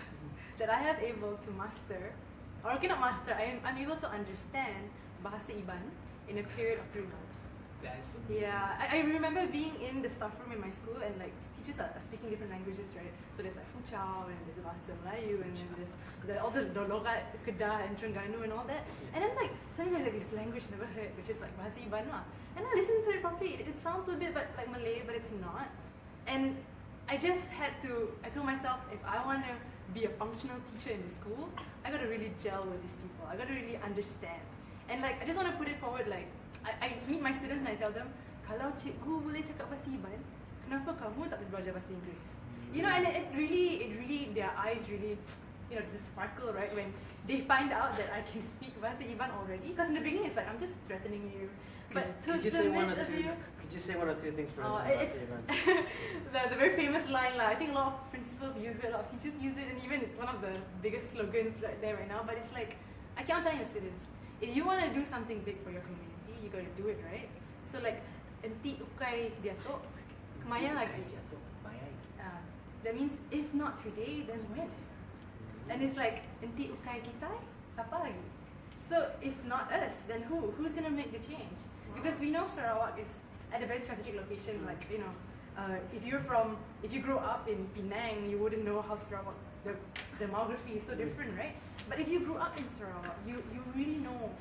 that I have able to master, or okay, not master, I'm able to understand Bahasa Iban in a period of 3 months. That's amazing. Yeah, I remember being in the staff room in my school and like teachers are speaking different languages, right? So there's like Chow and there's Bahasa Melayu and then there's all the logat, Kedah and Terengganu and all that. And then like suddenly there's like this language I never heard, which is like Bahasa Iban lah. And I listened to it properly. It sounds a little bit like Malay, but it's not. And I just had to, I told myself, if I want to be a functional teacher in the school, I got to really gel with these people. I got to really understand. And like, I just want to put it forward, like, I meet my students and I tell them, kalau cikgu boleh cakap bahasa Iban, kenapa kamu tak boleh belajar bahasa Inggeris? You know, and it really, their eyes really, you know, there's a sparkle, right? When they find out that I can speak bahasa Iban already. Because in the beginning it's like, I'm just threatening you. But Could you say one or two things for us on Bahasa Iban? the very famous line, I think a lot of principals use it, a lot of teachers use it, and even it's one of the biggest slogans right there right now. But it's like, I keep on telling your students, if you want to do something big for your community, you got to do it, right? So like, enti ukai diatok, kemaya lagi. That means if not today, then when? And it's like, enti ukai kita, siapa lagi? So if not us, then who? Who's gonna make the change? Because we know Sarawak is at a very strategic location. Like, you know, if you grow up in Penang, you wouldn't know how Sarawak, the demography is so different, right? But if you grew up in Sarawak, you really know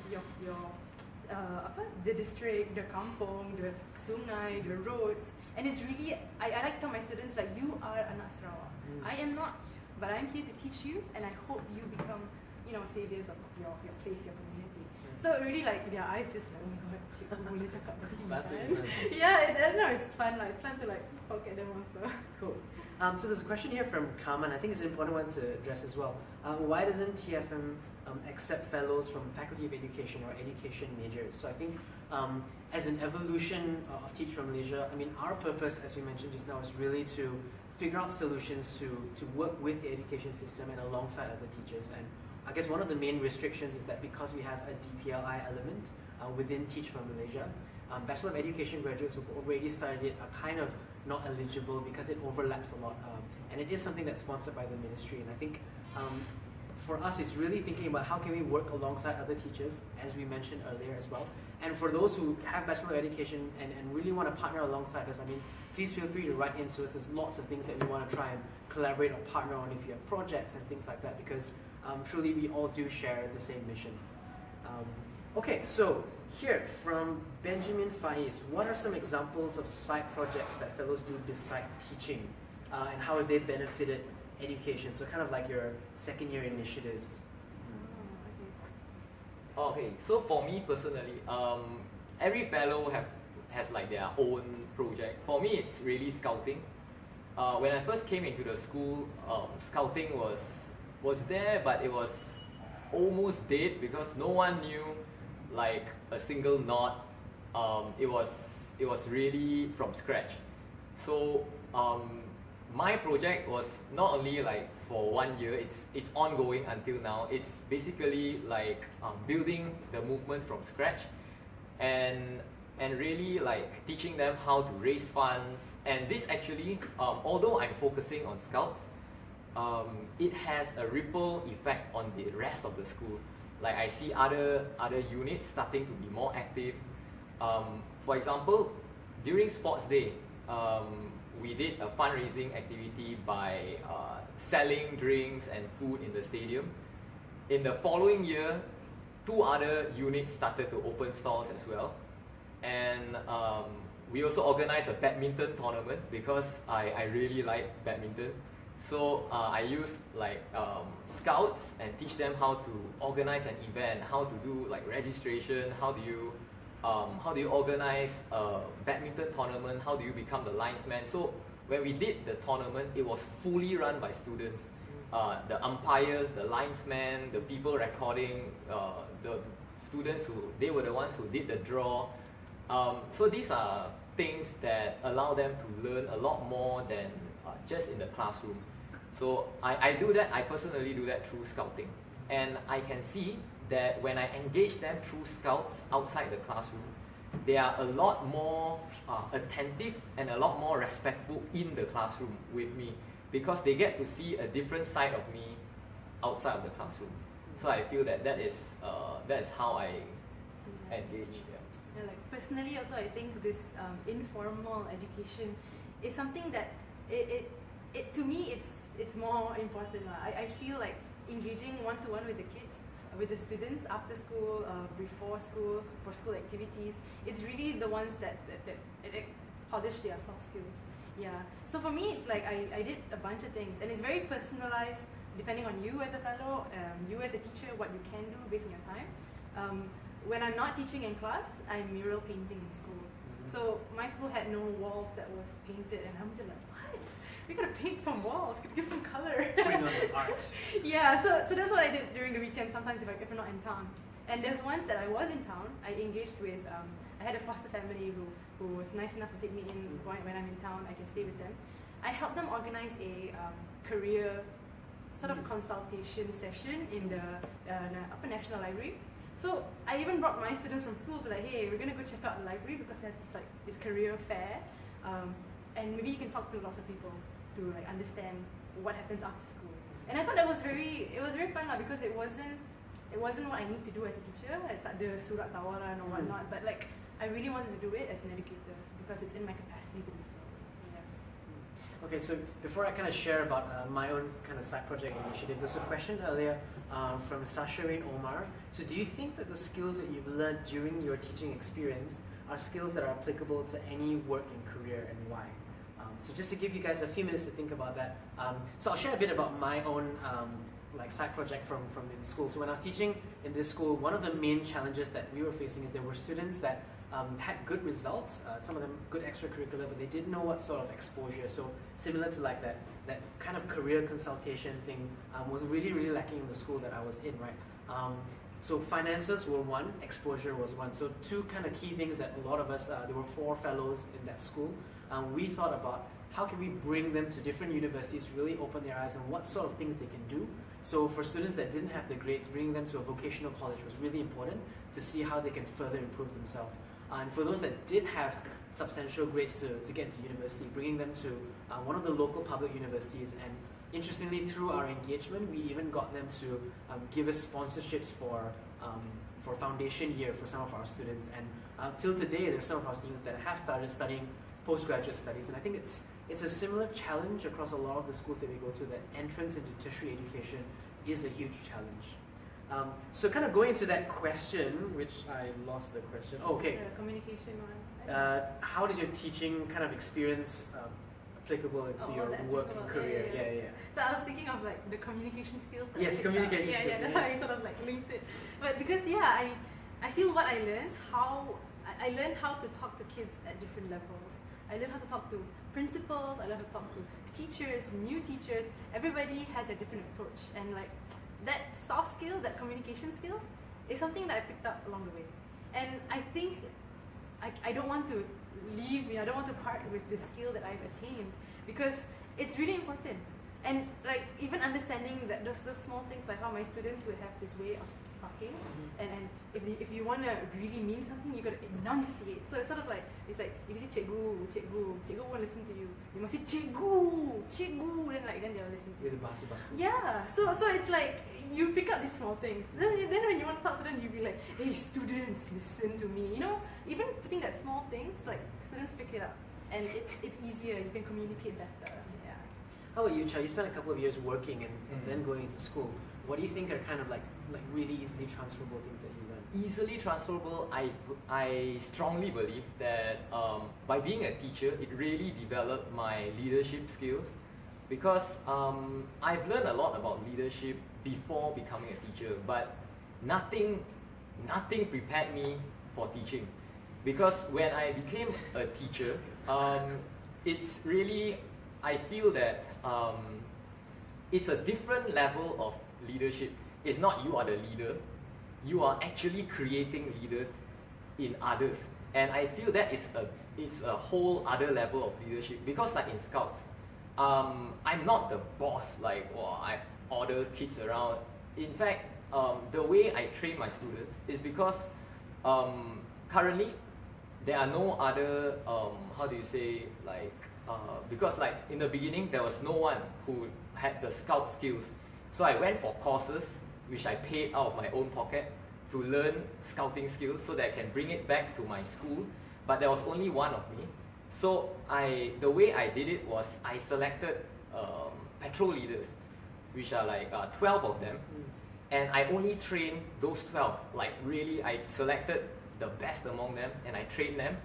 the district, the kampung, the sungai, the roads, and it's really, I like to tell my students, like, you are anak Sarawak. I am not, but I'm here to teach you, and I hope you become, you know, saviors of your place, your community. So really, like, their eyes just like, oh my god, cikgu boleh cakap bahasa Iban. Yeah, I don't know, it's fun. It's fun to like poke at them also. Cool. So there's a question here from Carmen. I think it's an important one to address as well. Why doesn't TFM accept fellows from Faculty of Education or education majors? So I think as an evolution of Teach from Malaysia, I mean, our purpose, as we mentioned just now, is really to figure out solutions to work with the education system and alongside other teachers. And I guess one of the main restrictions is that because we have a DPLI element within Teach from Malaysia, Bachelor of Education graduates who've already studied it are kind of not eligible because it overlaps a lot. And it is something that's sponsored by the ministry. And I think for us, it's really thinking about how can we work alongside other teachers, as we mentioned earlier as well. And for those who have Bachelor of Education and really want to partner alongside us, I mean, please feel free to write into us. There's lots of things that we want to try and collaborate or partner on if you have projects and things like that, because truly we all do share the same mission. Okay, so here from Benjamin Faiz, what are some examples of side projects that fellows do beside teaching, and how have they benefited education? So kind of like your second year initiatives. Okay, so for me personally, every fellow has like their own project. For me, it's really scouting. When I first came into the school, scouting was there, but it was almost dead because no one knew like a single knot. It was really from scratch. So my project was not only like for 1 year, it's ongoing until now. It's basically like building the movement from scratch and really like teaching them how to raise funds. And this actually, although I'm focusing on scouts, it has a ripple effect on the rest of the school. Like I see other units starting to be more active. For example, during sports day, we did a fundraising activity by selling drinks and food in the stadium. In the following year, 2 other units started to open stalls as well. And we also organized a badminton tournament because I really like badminton. So I used like scouts and teach them how to organize an event, how to do like registration, how do you organize a badminton tournament, how do you become the linesman. So when we did the tournament, it was fully run by students. The umpires, the linesmen, the people recording, the students they were the ones who did the draw. So these are things that allow them to learn a lot more than just in the classroom. So I do that, I personally do that through scouting. And I can see that when I engage them through scouts outside the classroom, they are a lot more attentive and a lot more respectful in the classroom with me, because they get to see a different side of me outside of the classroom. So I feel that that is how I engage. Yeah, like personally also I think this informal education is something that it to me it's more important. I feel like engaging one-to-one with the kids, with the students after school, before school, for school activities, it's really the ones that polish their soft skills. Yeah. So for me, it's like I did a bunch of things, and it's very personalized depending on you as a fellow, you as a teacher, what you can do based on your time. When I'm not teaching in class, I'm mural painting in school. So my school had no walls that was painted, and I'm just like, what? We gotta paint some walls, gotta give some color. Bring on the art. Yeah, so that's what I did during the weekend, sometimes if I'm not in town. And there's once that I was in town, I engaged with, I had a foster family who was nice enough to take me in when I'm in town, I can stay with them. I helped them organize a career sort of consultation session in the Upper National Library. So I even brought my students from school to like, hey, we're gonna go check out the library because it's like this career fair, and maybe you can talk to lots of people to like understand what happens after school. And I thought it was very fun because it wasn't what I need to do as a teacher. I tak ada surat tawaran or whatnot, but like I really wanted to do it as an educator because it's in my capacity to do so. Okay, so before I kind of share about my own kind of side project initiative, there's a question earlier from Sasharin Omar. So do you think that the skills that you've learned during your teaching experience are skills that are applicable to any work and career, and why? So just to give you guys a few minutes to think about that. So I'll share a bit about my own like side project from in school. So when I was teaching in this school, one of the main challenges that we were facing is there were students that had good results, some of them good extracurricular, but they didn't know what sort of exposure. So similar to like that kind of career consultation thing was really, really lacking in the school that I was in, right? So finances were one, exposure was one. So two kind of key things that a lot of us, there were 4 fellows in that school, we thought about how can we bring them to different universities, really open their eyes on what sort of things they can do. So for students that didn't have the grades, bringing them to a vocational college was really important to see how they can further improve themselves. And for those that did have substantial grades to get into university, bringing them to one of the local public universities. And interestingly, through our engagement, we even got them to give us sponsorships for foundation year for some of our students. And till today, there's some of our students that have started studying postgraduate studies. And I think it's a similar challenge across a lot of the schools that we go to, that entrance into tertiary education is a huge challenge. So kind of going into that question, which I lost the question. Oh, okay. The communication one. How does your teaching kind of experience applicable into your work and career? Yeah. So I was thinking of like the communication skills. Yes, communication skills. Yeah, that's how I sort of like linked it. But because I feel what I learned, I learned how to talk to kids at different levels. I learned how to talk to principals, I learned how to talk to teachers, new teachers. Everybody has a different approach, and like that soft skill, that communication skills, is something that I picked up along the way. And I think I don't want to leave, I don't want to part with this skill that I've attained, because it's really important. And like even understanding that those small things, like how my students would have this way of talking, and if you want to really mean something, you got to enunciate. So it's sort of like, it's like if you say cikgu won't listen to you. You must say cikgu, then they'll listen to you. With the basi. Yeah, so it's like you pick up these small things. Then when you want to talk to them, you be like, hey students, listen to me. You know, even putting that small things, like students pick it up, and it's easier. You can communicate better. Yeah. How about you, Chow? You spent a couple of years working and then going into school. What do you think are kind of like really easily transferable things that you learned? Easily transferable, I strongly believe that by being a teacher, it really developed my leadership skills, because I've learned a lot about leadership before becoming a teacher, but nothing prepared me for teaching. Because when I became a teacher, it's really, I feel that it's a different level of leadership. It's not you are the leader, you are actually creating leaders in others. And I feel that it's a whole other level of leadership, because like in Scouts, I'm not the boss, like, I order kids around. In fact, the way I train my students is because currently there are no other, how do you say, like, because like in the beginning there was no one who had the scout skills. So I went for courses which I paid out of my own pocket to learn scouting skills so that I can bring it back to my school. But there was only one of me. So the way I did it was I selected patrol leaders, which are like 12 of them. And I only trained those 12. Like really, I selected the best among them and I trained them.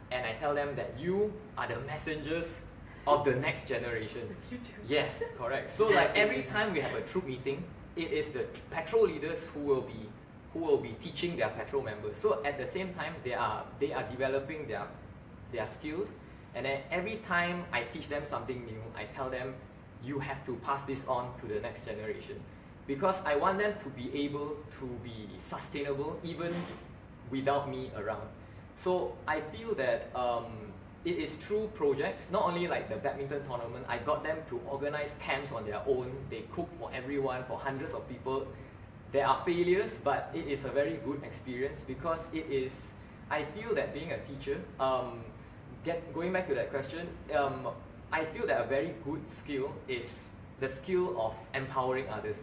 And I tell them that you are the messengers of the next generation. The future. Yes, correct. So like every time we have a troop meeting, it is the patrol leaders who will be teaching their patrol members. So at the same time, they are developing their skills. And then every time I teach them something new, I tell them, you have to pass this on to the next generation. Because I want them to be able to be sustainable even without me around. So I feel that it is through projects, not only like the badminton tournament, I got them to organize camps on their own. They cook for everyone, for hundreds of people. There are failures, but it is a very good experience because it is, I feel that being a teacher, going back to that question, I feel that a very good skill is the skill of empowering others.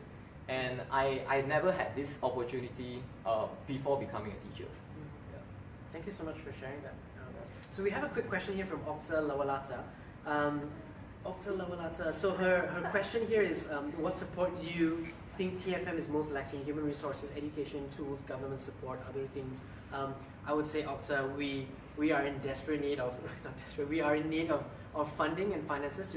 And I never had this opportunity before becoming a teacher. Thank you so much for sharing that. So we have a quick question here from Okta Lawalata. Okta Lawalata, so her question here is, what support do you think TFM is most lacking? Human resources, education, tools, government support, other things. I would say, Okta, we are in desperate need of, not desperate, we are in need of funding and finances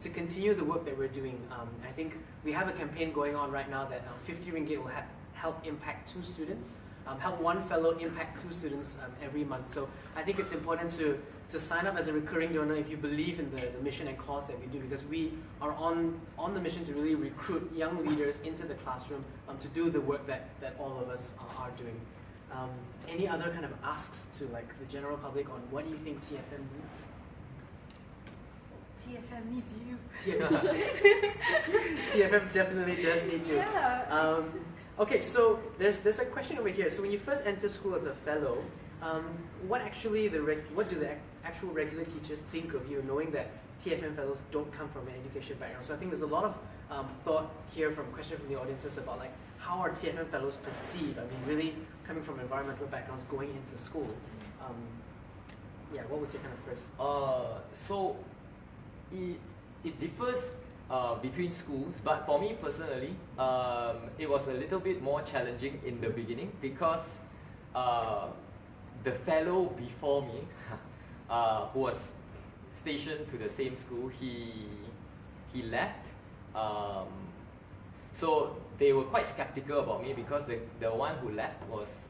to continue the work that we're doing. I think we have a campaign going on right now that 50 ringgit will help impact 2 students. Help one fellow impact 2 students every month. So I think it's important to sign up as a recurring donor if you believe in the mission and cause that we do, because we are on the mission to really recruit young leaders into the classroom to do the work that all of us are doing. Any other kind of asks to like the general public on what do you think TFM needs? TFM needs you. TFM definitely does need you. Yeah. Okay, so there's a question over here. So when you first enter school as a fellow, what do the actual regular teachers think of you, knowing that TFM fellows don't come from an education background? So I think there's a lot of thought here from questions from the audiences about like how are TFM fellows perceived? I mean, really coming from environmental backgrounds, going into school. What was your kind of first? So it differs between schools, but for me personally, it was a little bit more challenging in the beginning because the fellow before me, who was stationed to the same school, he left. So they were quite skeptical about me because the one who left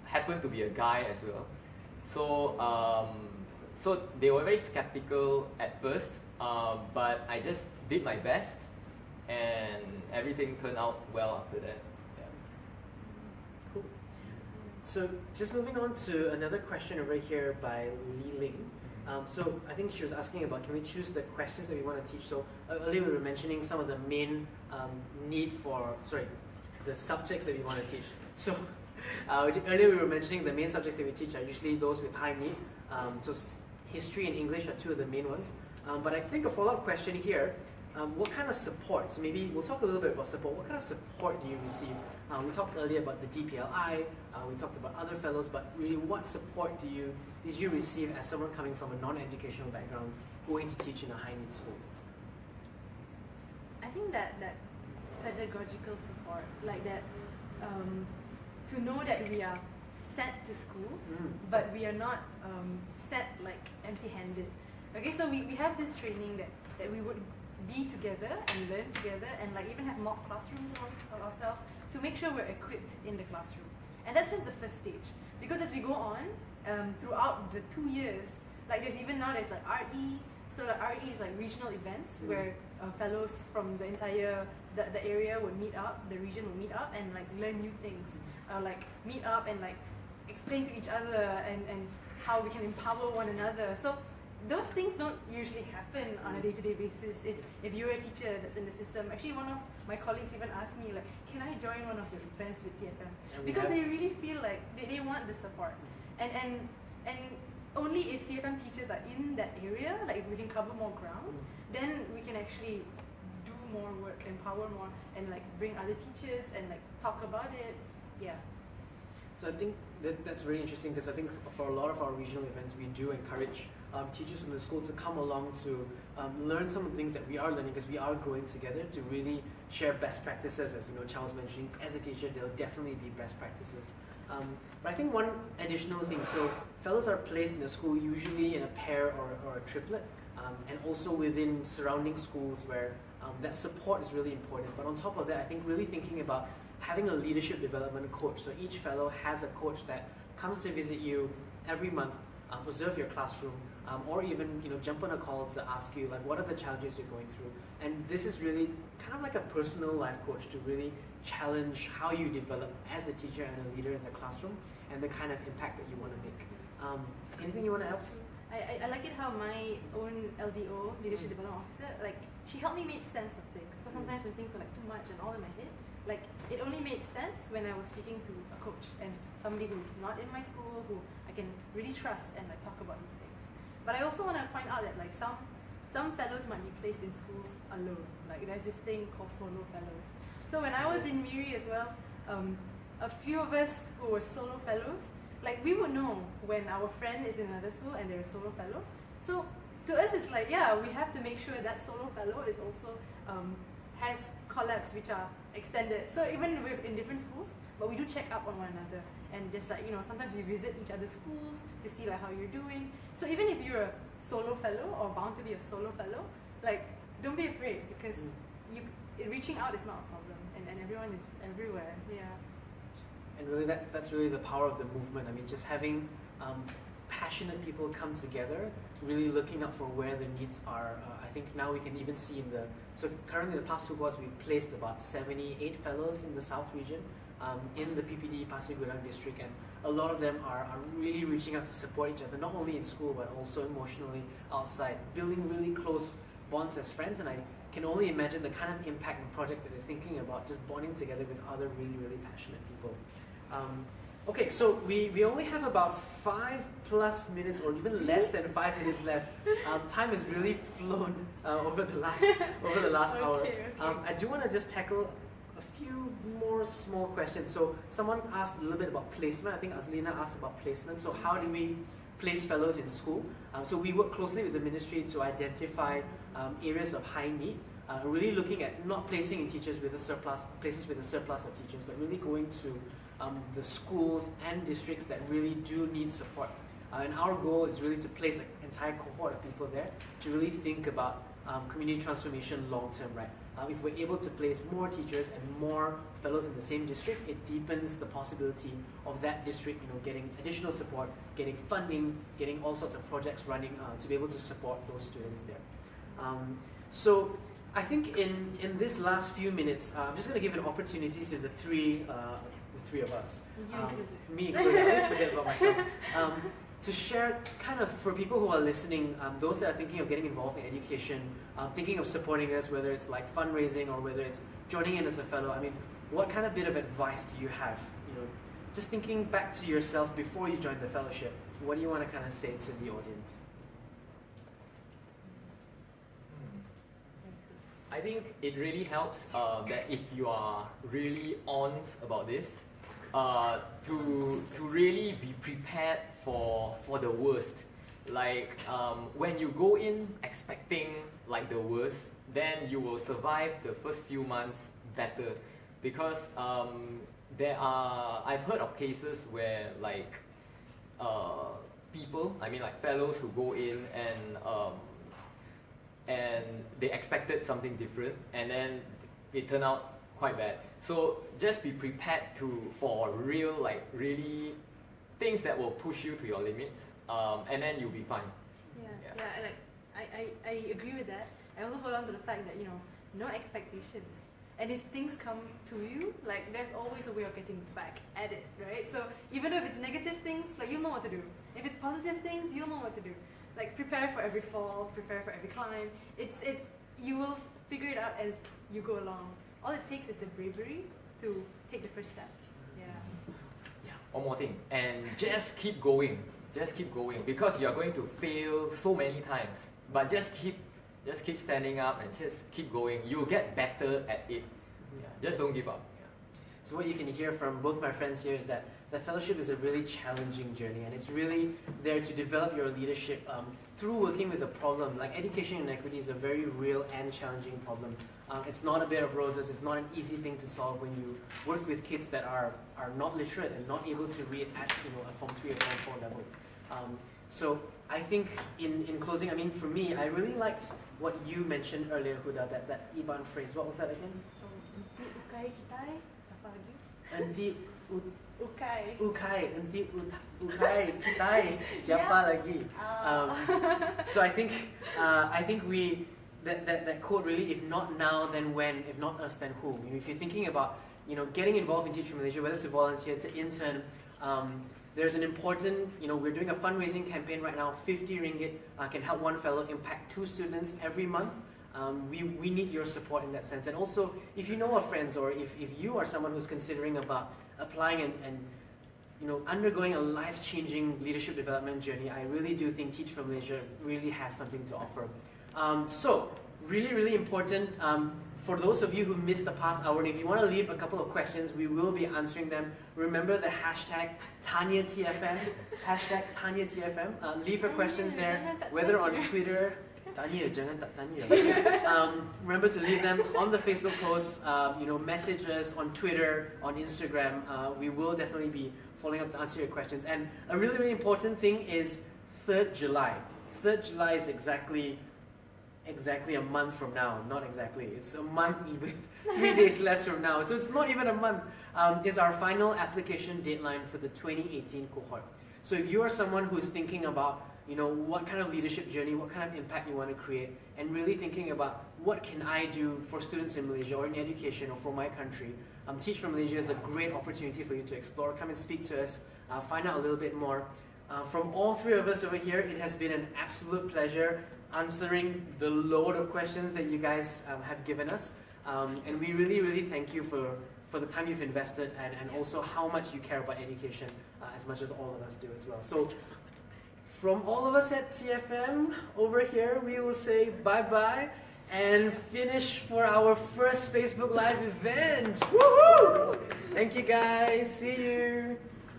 happened to be a guy as well. So they were very skeptical at first, but I just did my best, and everything turned out well after that. Yeah. Cool. So just moving on to another question over here by Li Ling. So I think she was asking about, can we choose the questions that we want to teach? So earlier we were mentioning some of the main the subjects that we want to teach. So earlier we were mentioning the main subjects that we teach are usually those with high need. So history and English are 2 of the main ones. But I think a follow-up question here, what kind of support, so maybe we'll talk a little bit about support, what kind of support do you receive? We talked earlier about the DPLI, we talked about other fellows, but really what support did you receive as someone coming from a non-educational background going to teach in a high-need school? I think that pedagogical support, like that, to know that we are sent to schools, but we are not sent like empty-handed. Okay, so we have this training that we would be together and learn together and like even have mock classrooms of ourselves to make sure we're equipped in the classroom. And that's just the first stage. Because as we go on, throughout the 2 years, like there's like RE, so like RE is like regional events where fellows from the entire, the area would meet up, the region would meet up and like learn new things. Like meet up and like explain to each other and how we can empower one another. So those things don't usually happen on a day-to-day basis. If you're a teacher that's in the system, actually one of my colleagues even asked me like, can I join one of your events with TFM? Because they really feel like they want the support. And only if TFM teachers are in that area, like if we can cover more ground, then we can actually do more work, empower more, and like bring other teachers and like talk about it. Yeah. So I think that's very interesting, because I think for a lot of our regional events, we do encourage teachers from the school to come along to learn some of the things that we are learning, because we are growing together to really share best practices. As you know, Charles mentioning, as a teacher, there'll definitely be best practices. But I think one additional thing, so fellows are placed in a school usually in a pair or a triplet, and also within surrounding schools where that support is really important. But on top of that, I think really thinking about having a leadership development coach. So each fellow has a coach that comes to visit you every month, observe your classroom, or even jump on a call to ask you like, what are the challenges you're going through. And this is really kind of like a personal life coach to really challenge how you develop as a teacher and a leader in the classroom, and the kind of impact that you want to make. Anything you want to add? I like it how my own LDO, Leadership Development Officer, like she helped me make sense of things. Because sometimes when things are like too much and all in my head, like it only made sense when I was speaking to a coach and somebody who's not in my school, who I can really trust and like talk about these things. But I also want to point out that like some fellows might be placed in schools alone. Like there's this thing called solo fellows. So when I was in Miri as well, a few of us who were solo fellows, like we would know when our friend is in another school and they're a solo fellow. So to us it's like, yeah, we have to make sure that solo fellow is also has collabs which are extended. So even we're in different schools, but we do check up on one another, and just like sometimes we visit each other's schools to see like how you're doing. So even if you're a solo fellow or bound to be a solo fellow, like don't be afraid, because reaching out is not a problem, and everyone is everywhere. Yeah. And really that's really the power of the movement. I mean, just having passionate people come together, really looking out for where the needs are. I think now we can even see so currently the past 2 quarters we've placed about 78 fellows in the South region, in the PPD Pasir Gudang district, and a lot of them are really reaching out to support each other, not only in school but also emotionally outside, building really close bonds as friends. And I can only imagine the kind of impact and project that they're thinking about, just bonding together with other really, really passionate people. Okay, so we only have about 5+ minutes, or even less than 5 minutes left. Time has really flown over the last hour. Okay. I do want to just tackle a few more small questions. So someone asked a little bit about placement. I think Azlina asked about placement. So how do we place fellows in school? So we work closely with the ministry to identify areas of high need. Really looking at not placing in places with a surplus of teachers, but really going to the schools and districts that really do need support. And our goal is really to place an entire cohort of people there to really think about community transformation long term, right? If we're able to place more teachers and more fellows in the same district, it deepens the possibility of that district, getting additional support, getting funding, getting all sorts of projects running to be able to support those students there. So I think in this last few minutes, I'm just going to give an opportunity to the three of us, me included, I always forget about myself, to share kind of for people who are listening, those that are thinking of getting involved in education, thinking of supporting us, whether it's like fundraising or whether it's joining in as a fellow. I mean, what kind of bit of advice do you have? Just thinking back to yourself before you joined the fellowship, what do you want to kind of say to the audience? I think it really helps that if you are really honest about this, to really be prepared for the worst. Like when you go in expecting like the worst, then you will survive the first few months better, because I've heard of cases where like people, I mean like fellows who go in and they expected something different, and then it turned out quite bad. So just be prepared for real, like really things that will push you to your limits, and then you'll be fine. I agree with that. I also hold on to the fact that no expectations, and if things come to you, like there's always a way of getting back at it, right? So even if it's negative things, like you'll know what to do. If it's positive things, you'll know what to do. like prepare for every fall, prepare for every climb. You will figure it out as you go along. All it takes is the bravery to take the first step. Yeah. One more thing, and just keep going. Just keep going, because you are going to fail so many times. But just keep standing up and just keep going. You'll get better at it. Just don't give up. So what you can hear from both my friends here is that the fellowship is a really challenging journey, and it's really there to develop your leadership through working with a problem. Like education inequity is a very real and challenging problem. It's not a bed of roses. It's not an easy thing to solve when you work with kids that are not literate and not able to read at a Form 3 or Form 4 level. So I think in closing, I mean, for me, I really liked what you mentioned earlier, Huda, that Iban phrase. What was that again? Enti ukai kitai, siapa lagi? Enti Ukai. ukai, enti ukai kitai, siapa lagi? So I think we that quote really, if not now, then when? If not us, then who? If you're thinking about getting involved in Teach for Malaysia, whether to volunteer, to intern. There's an important, we're doing a fundraising campaign right now. 50 ringgit can help one fellow impact 2 students every month. We need your support in that sense. And also, if you know of friends, or if you are someone who's considering about applying and undergoing a life-changing leadership development journey, I really do think Teach for Malaysia really has something to offer. So, really, really important. For those of you who missed the past hour, and if you want to leave a couple of questions, we will be answering them. Remember the hashtag TanyaTFM, hashtag TanyaTFM. Leave your questions there, whether on Twitter. Tanya, jangan tak tanya. Remember to leave them on the Facebook posts, messages on Twitter, on Instagram. We will definitely be following up to answer your questions. And a really, really important thing is 3rd July. 3rd July is exactly a month from now. Not exactly. It's a month with 3 days less from now. So it's not even a month. Is our final application deadline for the 2018 cohort. So if you are someone who's thinking about what kind of leadership journey, what kind of impact you want to create, and really thinking about what can I do for students in Malaysia or in education or for my country, Teach for Malaysia is a great opportunity for you to explore. Come and speak to us, find out a little bit more. From all 3 of us over here, it has been an absolute pleasure answering the load of questions that you guys have given us. And we really, really thank you for the time you've invested and also how much you care about education as much as all of us do as well. So from all of us at TFM over here, we will say bye-bye and finish for our first Facebook Live event. Woohoo! Thank you guys. See you.